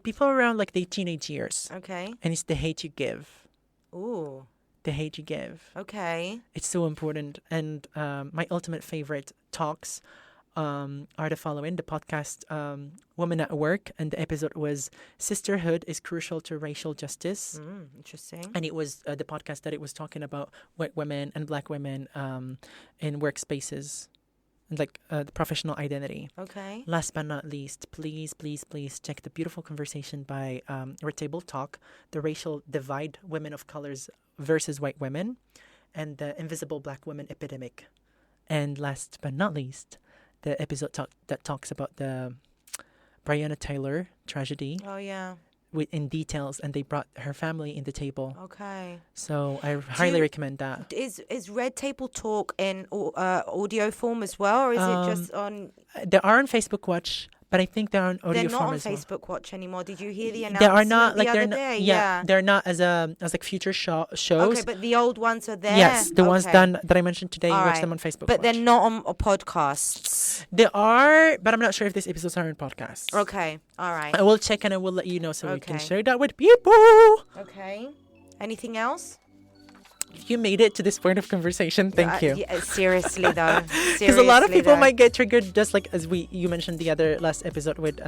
people around like their teenage years. Okay. And it's The Hate You Give. Ooh. The Hate You Give. Okay. It's so important. And my ultimate favorite talks are the following. The podcast Women at Work, and the episode was Sisterhood is Crucial to Racial Justice. Interesting. And it was the podcast that it was talking about white women and black women in workspaces. Like the professional identity. Okay. Last but not least, please check the beautiful conversation by Red Table Talk, The Racial Divide, Women of Colors versus White Women, and the Invisible Black Women Epidemic. And last but not least, the episode that talks about the Breonna Taylor tragedy. Oh, yeah. In details, and they brought her family in the table. Okay. So I highly recommend that. Is Red Table Talk in audio form as well, or is it just on? They are on Facebook Watch, but I think they're on audio form as well. They're not on Facebook Watch anymore. Did you hear the announcement? They are not like the other day? Yeah, they're not as like future shows. Okay, but the old ones are there. Yes, the ones done that I mentioned today. Watch them on Facebook. But they're not on podcasts. They are, but I'm not sure if these episodes are on podcasts. Okay, all right. I will check and I will let you know so we can share that with people. Okay. Anything else? You made it to this point of conversation. Thank you. Yeah, seriously though. Because a lot of people though. might get triggered, just like as you mentioned the other last episode with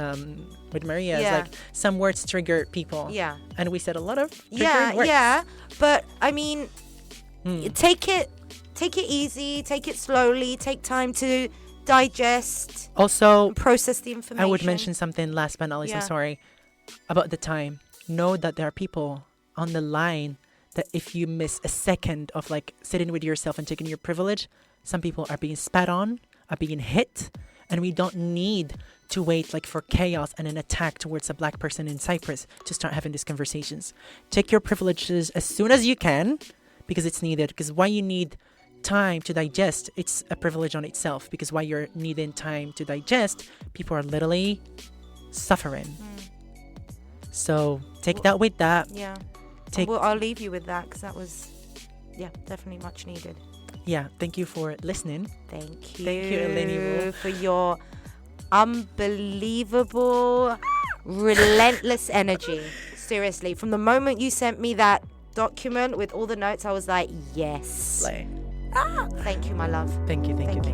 Maria. It's Yeah. like some words trigger people. Yeah. And we said a lot of Yeah, triggering words. yeah. But I mean, take it easy, take it slowly, take time to digest, Also, process the information. I would mention something last but not least, I'm Yeah. sorry, about the time. Know that there are people on the line that if you miss a second of like sitting with yourself and taking your privilege, some people are being spat on, are being hit, and we don't need to wait like for chaos and an attack towards a black person in Cyprus to start having these conversations. Take your privileges as soon as you can, because it's needed. Because why you need time to digest, it's a privilege on itself. Because while you're needing time to digest, people are literally suffering. So take that with that. Yeah. Take Well, I'll leave you with that because that was, definitely much needed. yeah. Thank you for listening. Thank you. Thank you, Eleni. for your unbelievable, relentless energy. Seriously, from the moment you sent me that document with all the notes, I was like, yes. Slay. Thank you, my love. Thank you. Thank you.